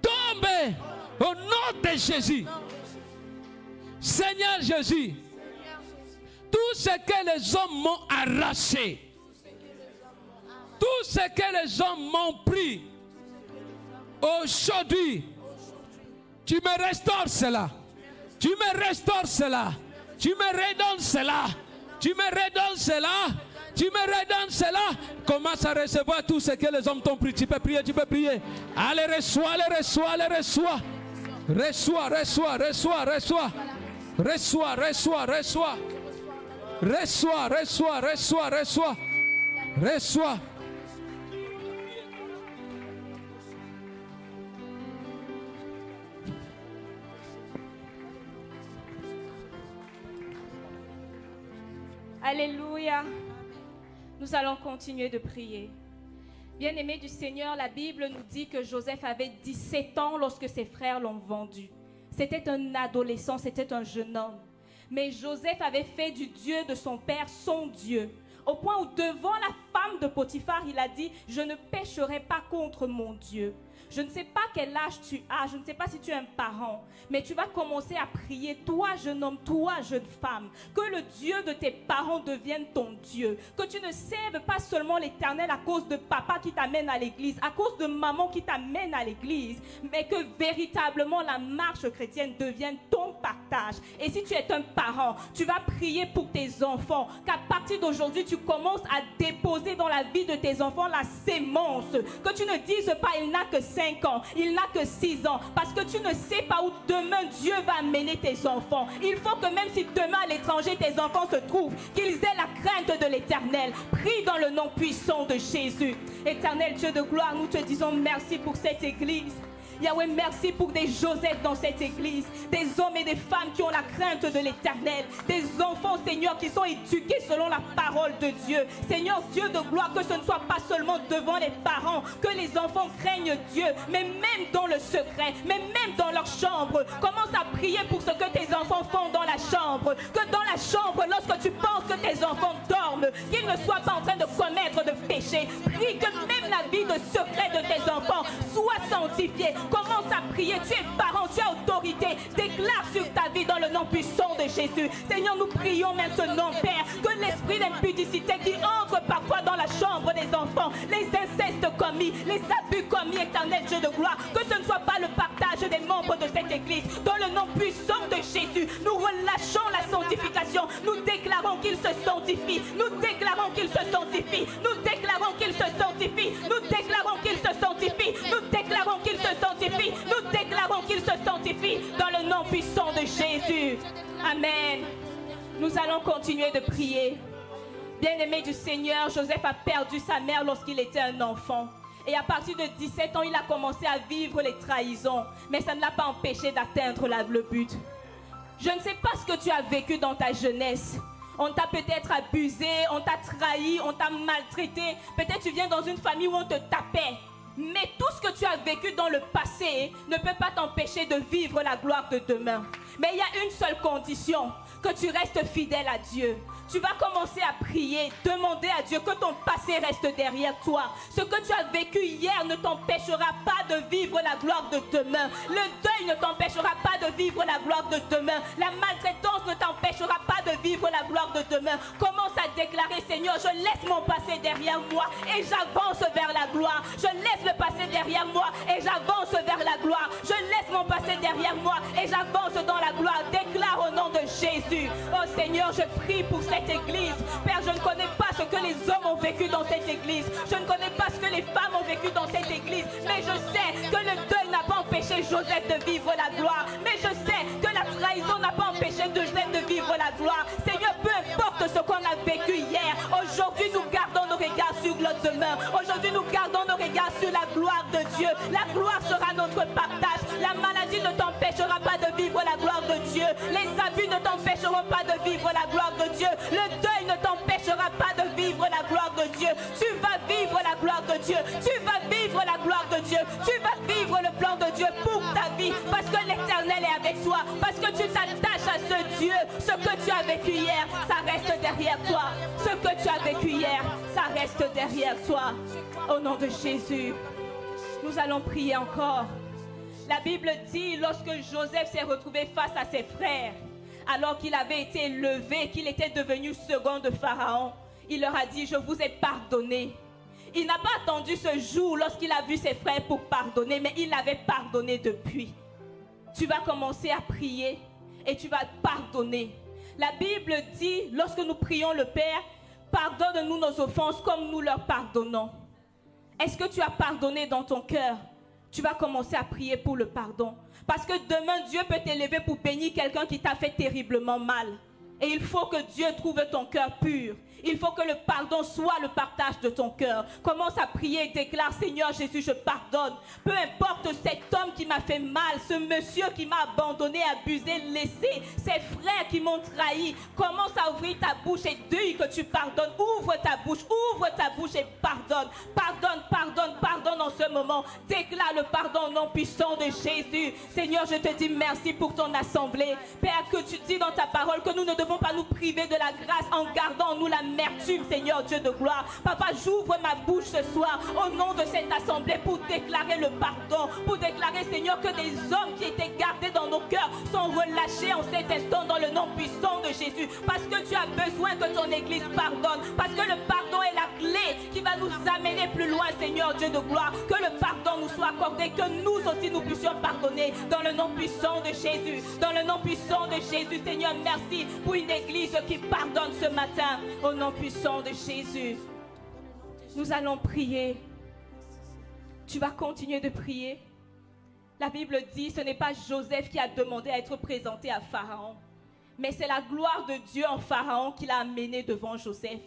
Speaker 1: tombe, au nom de Jésus. Seigneur Jésus, tout ce que les hommes m'ont arraché, tout ce que les hommes m'ont pris, aujourd'hui, tu me restaures cela. Tu me restaures cela. Tu me redonnes cela. Tu me redonnes cela. Tu me redonnes cela. Commence à recevoir tout ce que les hommes t'ont pris. Tu peux prier, tu peux prier. Allez, reçois, allez, reçois, allez, reçois. Reçois, reçois, reçois, reçois. Reçois, reçois, reçois. Reçois, reçois, reçois, reçois. Reçois.
Speaker 3: Alléluia. Nous allons continuer de prier. Bien-aimés du Seigneur, la Bible nous dit que Joseph avait 17 ans lorsque ses frères l'ont vendu. C'était un adolescent, c'était un jeune homme. Mais Joseph avait fait du Dieu de son père son Dieu. Au point où devant la femme de Potiphar, il a dit « Je ne pécherai pas contre mon Dieu ». Je ne sais pas quel âge tu as, je ne sais pas si tu es un parent, mais tu vas commencer à prier, toi jeune homme, toi jeune femme, que le Dieu de tes parents devienne ton Dieu, que tu ne serves pas seulement l'Éternel à cause de papa qui t'amène à l'église, à cause de maman qui t'amène à l'église, mais que véritablement la marche chrétienne devienne ton partage. Et si tu es un parent, tu vas prier pour tes enfants, qu'à partir d'aujourd'hui, tu commences à déposer dans la vie de tes enfants la sémence, que tu ne dises pas il n'a que 5 ans, il n'a que 6 ans, parce que tu ne sais pas où demain Dieu va amener tes enfants. Il faut que même si demain à l'étranger tes enfants se trouvent, qu'ils aient la crainte de l'Éternel. Prie dans le nom puissant de Jésus. Éternel Dieu de gloire, nous te disons merci pour cette église. Yahweh, merci pour des Joseph dans cette église, des hommes et des femmes qui ont la crainte de l'Éternel, des enfants, Seigneur, qui sont éduqués selon la parole de Dieu. Seigneur, Dieu de gloire, que ce ne soit pas seulement devant les parents, que les enfants craignent Dieu, mais même dans le secret, mais même dans leur chambre. Commence à prier pour ce que tes enfants font dans la chambre, que dans la chambre, lorsque tu penses que tes enfants dorment, qu'ils ne soient pas en train de commettre de péché. Prie que même la vie de secret de tes enfants soit sanctifiée. Commence à prier, tu es parent, tu as autorité. Déclare sur ta vie dans le nom puissant de Jésus. Seigneur, nous prions maintenant, Père, que l'esprit d'impudicité qui entre parfois dans la chambre des enfants, les incestes commis, les abus commis, Éternel Dieu de gloire, que ce ne soit pas le partage des membres de cette église. Dans le nom puissant de Jésus, nous relâchons la sanctification. Nous déclarons qu'il se sanctifie. Nous déclarons qu'il se sanctifie. Nous déclarons qu'il se sanctifie. Nous déclarons qu'il se sanctifie. Nous déclarons qu'il se sanctifie. Nous déclarons qu'il se sanctifie dans le nom puissant de Jésus. Amen. Nous allons continuer de prier. Bien-aimé du Seigneur, Joseph a perdu sa mère lorsqu'il était un enfant. Et à partir de 17 ans, il a commencé à vivre les trahisons. Mais ça ne l'a pas empêché d'atteindre le but. Je ne sais pas ce que tu as vécu dans ta jeunesse. On t'a peut-être abusé, on t'a trahi, on t'a maltraité. Peut-être tu viens dans une famille où on te tapait. Mais tout ce que tu as vécu dans le passé ne peut pas t'empêcher de vivre la gloire de demain. Mais il y a une seule condition, que tu restes fidèle à Dieu. Tu vas commencer à prier, demander à Dieu que ton passé reste derrière toi. Ce que tu as vécu hier ne t'empêchera pas de vivre la gloire de demain. Le deuil ne t'empêchera pas de vivre la gloire de demain. La maltraitance ne t'empêchera pas de vivre la gloire de demain. Commence à déclarer, Seigneur, je laisse mon passé derrière moi et j'avance vers la gloire. Je laisse le passé derrière moi et j'avance vers la gloire. Je laisse mon passé derrière moi et j'avance dans la gloire. Déclare au nom de Jésus. Oh Seigneur, je prie pour cette église. Père, je ne connais pas ce que les hommes ont vécu dans cette église. Je ne connais pas ce que les femmes ont vécu dans cette église. Mais je sais que le deuil n'a pas empêché Joseph de vivre la gloire. Mais je sais que la trahison n'a pas empêché Joseph de vivre la gloire. Seigneur, peu importe ce qu'on a vécu hier, aujourd'hui nous gardons nos regards sur le demain. Aujourd'hui nous gardons nos regards sur la gloire de Dieu. La gloire sera notre partage. La maladie ne t'empêchera pas de vivre la gloire de Dieu. Les abus ne t'empêcheront pas de vivre la gloire de Dieu. Le deuil ne t'empêchera pas de vivre la gloire de Dieu. Tu vas vivre la gloire de Dieu. Tu vas vivre la gloire de Dieu. Tu vas vivre le plan de Dieu pour ta vie. Parce que l'Éternel est avec toi. Parce que tu t'attaches à ce Dieu. Ce que tu as vécu hier, ça reste derrière toi. Ce que tu as vécu hier, ça reste derrière toi. Au nom de Jésus, nous allons prier encore. La Bible dit, lorsque Joseph s'est retrouvé face à ses frères, alors qu'il avait été élevé, qu'il était devenu second de Pharaon, il leur a dit, je vous ai pardonné. Il n'a pas attendu ce jour lorsqu'il a vu ses frères pour pardonner, mais il l'avait pardonné depuis. Tu vas commencer à prier et tu vas pardonner. La Bible dit, lorsque nous prions le Père, pardonne-nous nos offenses comme nous leur pardonnons. Est-ce que tu as pardonné dans ton cœur? Tu vas commencer à prier pour le pardon. Parce que demain, Dieu peut t'élever pour bénir quelqu'un qui t'a fait terriblement mal. Et il faut que Dieu trouve ton cœur pur. Il faut que le pardon soit le partage de ton cœur. Commence à prier et déclare, Seigneur Jésus, je pardonne. Peu importe cet homme qui m'a fait mal, ce monsieur qui m'a abandonné, abusé, laissé, ces frères qui m'ont trahi. Commence à ouvrir ta bouche et dis que tu pardonnes. Ouvre ta bouche et pardonne. Pardonne, pardonne, pardonne en ce moment. Déclare le pardon au nom puissant de Jésus. Seigneur, je te dis merci pour ton assemblée. Père, que tu dis dans ta parole que nous ne devons pas nous priver de la grâce en gardant en nous l'amertume, Seigneur Dieu de gloire. Papa, j'ouvre ma bouche ce soir au nom de cette assemblée pour déclarer le pardon, pour déclarer, Seigneur, que des hommes qui étaient gardés dans nos cœurs sont relâchés en cet instant dans le nom puissant de Jésus. Parce que tu as besoin que ton église pardonne, parce que le pardon est la clé qui va nous amener plus loin, Seigneur Dieu de gloire. Que le pardon nous soit accordé, que nous aussi nous puissions pardonner dans le nom puissant de Jésus. Dans le nom puissant de Jésus, Seigneur, merci pour une église qui pardonne ce matin au nom puissant de Jésus. Nous allons prier. Tu vas continuer de prier. La Bible dit, ce n'est pas Joseph qui a demandé à être présenté à Pharaon, mais c'est la gloire de Dieu en Pharaon qui l'a amené devant Joseph.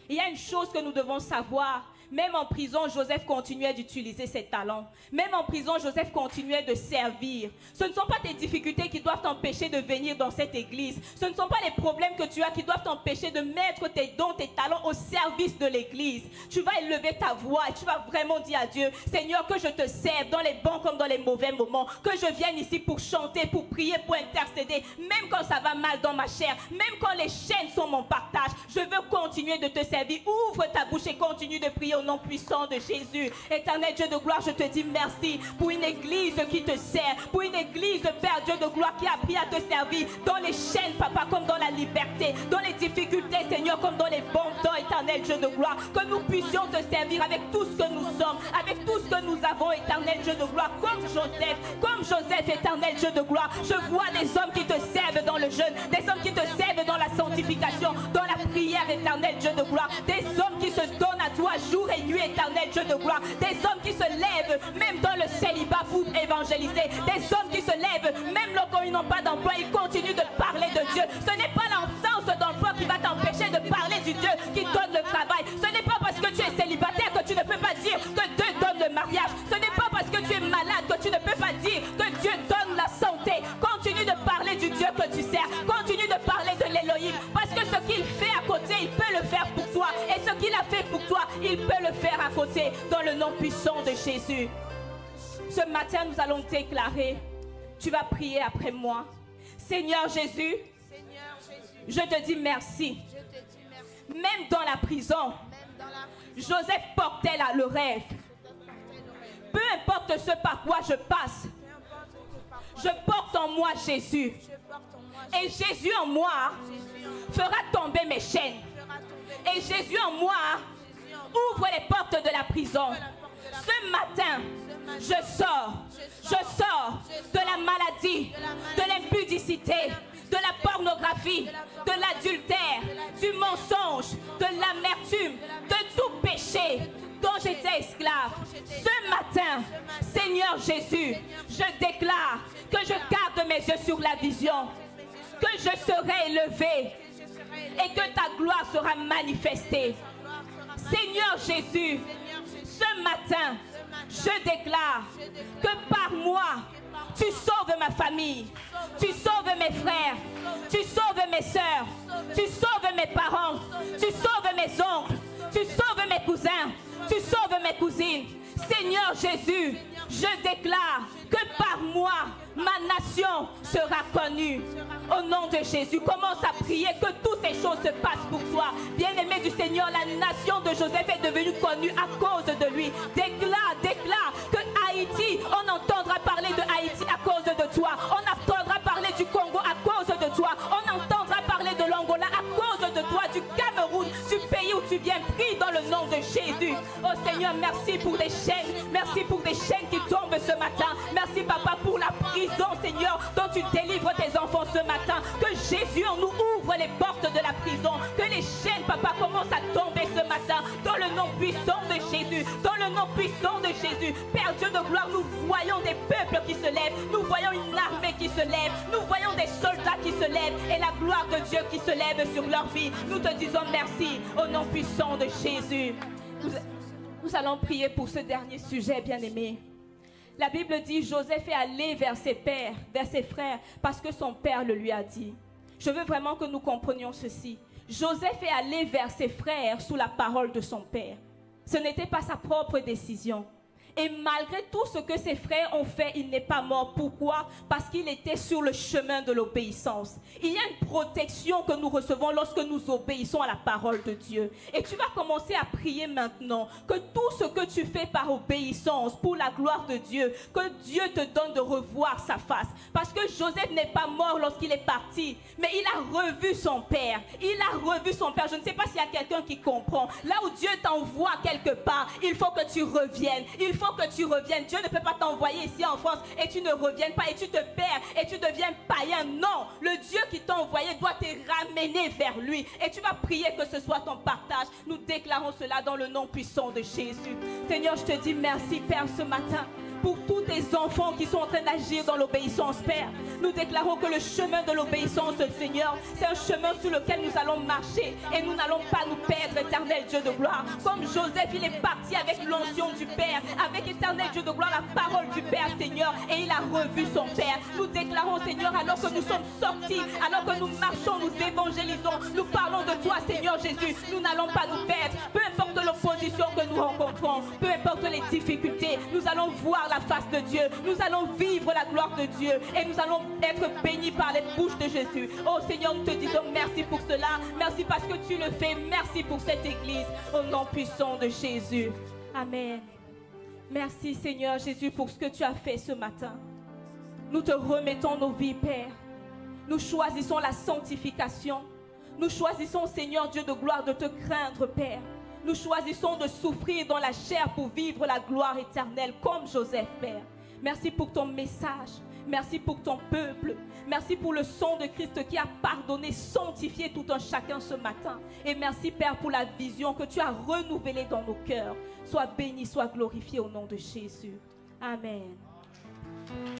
Speaker 3: Il y a une chose que nous devons savoir. Même en prison, Joseph continuait d'utiliser ses talents. Même en prison, Joseph continuait de servir. Ce ne sont pas tes difficultés qui doivent t'empêcher de venir dans cette église. Ce ne sont pas les problèmes que tu as qui doivent t'empêcher de mettre tes dons, tes talents au service de l'église. Tu vas élever ta voix et tu vas vraiment dire à Dieu, Seigneur, que je te serve dans les bons comme dans les mauvais moments. Que je vienne ici pour chanter, pour prier, pour intercéder. Même quand ça va mal dans ma chair. Même quand les chaînes sont mon partage. Je veux continuer de te servir. Ouvre ta bouche et continue de prier au nom puissant de Jésus. Éternel Dieu de gloire, je te dis merci pour une église qui te sert, pour une église, Père Dieu de gloire, qui a appris à te servir dans les chaînes, Papa, comme dans la liberté, dans les difficultés, Seigneur, comme dans les bons temps, Éternel Dieu de gloire, que nous puissions te servir avec tout ce que nous sommes, avec tout ce que nous avons, Éternel Dieu de gloire, comme Joseph, Éternel Dieu de gloire. Je vois des hommes qui te servent dans le jeûne, des hommes qui te servent dans la sanctification, dans la prière, Éternel Dieu de gloire, des hommes qui se donnent à toi jour et nuit, Éternel Dieu de gloire, des hommes qui se lèvent même dans le célibat pour évangéliser, des hommes qui se lèvent même lorsqu'ils n'ont pas d'emploi, ils continuent de parler de Dieu. Ce n'est pas l'absence d'emploi qui va t'empêcher de parler du Dieu qui donne le travail. Ce n'est pas parce que tu es célibataire que tu ne peux pas dire que Dieu donne le mariage. Ce n'est pas parce que tu es malade que tu ne peux pas dire que Dieu donne la santé. Continue de parler du Dieu que tu sers, continue de parler de l'Élohim, parce que ce qu'il fait à côté, il peut le faire pour toi, et ce qu'il a fait pour toi, il peut le faire à côté, dans le nom puissant de Jésus. Ce matin, nous allons déclarer, tu vas prier après moi. Seigneur Jésus, je te dis merci. Même dans la prison, Joseph portait là le rêve. Peu importe ce par quoi je passe, je porte en moi Jésus. Et Jésus en moi fera tomber mes chaînes. Et Jésus en moi ouvre les portes de la prison. Ce matin, je sors de la maladie, de l'impudicité, de la pornographie, de l'adultère, du mensonge, de l'amertume, de tout péché dont j'étais esclave. Ce matin, Seigneur Jésus, je déclare que je garde mes yeux sur la vision, que je serai élevé et que ta gloire sera manifestée. Seigneur Jésus, ce matin, je déclare que par moi, tu sauves ma famille, tu sauves mes frères, tu sauves mes soeurs, tu sauves mes parents, tu sauves mes oncles, tu sauves mes cousins, tu sauves mes cousines. Seigneur Jésus, je déclare que par moi, ma nation sera connue. Au nom de Jésus, commence à prier que toutes ces choses se passent pour toi. Bien-aimé du Seigneur, la nation de Joseph est devenue connue à cause de lui. Déclare que Haïti, on entendra parler de Haïti à cause de toi. On entendra parler du Congo à cause de toi. On entendra parler de l'Angola à cause de toi, du Cameroun, du pays où tu viens. Prie dans le nom de Jésus. Oh Seigneur, merci pour des chaînes. Merci pour des chaînes qui tombent ce matin. Merci Papa pour la prison, Seigneur, dont tu délivres tes enfants ce matin. Que Jésus en nous ouvre les portes de la prison. Que les chaînes, Papa, commencent à tomber ce matin. Dans le nom puissant de Jésus. Dans le nom puissant de Jésus. Père Dieu de gloire, nous voyons des peuples qui se lèvent. Nous voyons une armée qui se lève. Nous voyons des soldats qui se lèvent. Et la gloire de Dieu qui se lève sur leur vie. Nous te disons merci au nom puissant de Jésus. Nous allons prier pour ce dernier sujet, bien-aimé. La Bible dit, Joseph est allé vers ses pères, vers ses frères, parce que son père le lui a dit. Je veux vraiment que nous comprenions ceci. Joseph est allé vers ses frères sous la parole de son père. Ce n'était pas sa propre décision. Et malgré tout ce que ses frères ont fait, il n'est pas mort. Pourquoi? Parce qu'il était sur le chemin de l'obéissance. Il y a une protection que nous recevons lorsque nous obéissons à la parole de Dieu. Et tu vas commencer à prier maintenant que tout ce que tu fais par obéissance pour la gloire de Dieu, que Dieu te donne de revoir sa face. Parce que Joseph n'est pas mort lorsqu'il est parti, mais il a revu son père. Il a revu son père. Je ne sais pas s'il y a quelqu'un qui comprend. Là où Dieu t'envoie quelque part, il faut que tu reviennes. Il faut que tu reviennes. Dieu ne peut pas t'envoyer ici en France et tu ne reviennes pas et tu te perds et tu deviens païen. Non, le Dieu qui t'a envoyé doit te ramener vers lui et tu vas prier que ce soit ton partage. Nous déclarons cela dans le nom puissant de Jésus. Seigneur, je te dis merci Père ce matin pour tous tes enfants qui sont en train d'agir dans l'obéissance, Père. Nous déclarons que le chemin de l'obéissance, Seigneur, c'est un chemin sur lequel nous allons marcher et nous n'allons pas nous perdre, éternel Dieu de gloire. Comme Joseph, il est parti avec l'onction du Père, avec éternel Dieu de gloire, la parole du Père, Seigneur, et il a revu son Père. Nous déclarons, Seigneur, alors que nous sommes sortis, alors que nous marchons, nous évangélisons, nous parlons de toi, Seigneur Jésus, nous n'allons pas nous perdre. Peu importe l'opposition que nous rencontrons, peu importe les difficultés, nous allons voir la face de Dieu, nous allons vivre la gloire de Dieu et nous allons être bénis par les bouches de Jésus. Oh Seigneur, nous te disons merci pour cela, merci parce que tu le fais, merci pour cette église, au nom puissant de Jésus. Amen. Merci Seigneur Jésus pour ce que tu as fait ce matin. Nous te remettons nos vies, Père. Nous choisissons la sanctification. Nous choisissons, Seigneur Dieu de gloire, de te craindre, Père. Nous choisissons de souffrir dans la chair pour vivre la gloire éternelle comme Joseph, Père. Merci pour ton message. Merci pour ton peuple. Merci pour le sang de Christ qui a pardonné, sanctifié tout un chacun ce matin. Et merci, Père, pour la vision que tu as renouvelée dans nos cœurs. Sois béni, sois glorifié au nom de Jésus. Amen.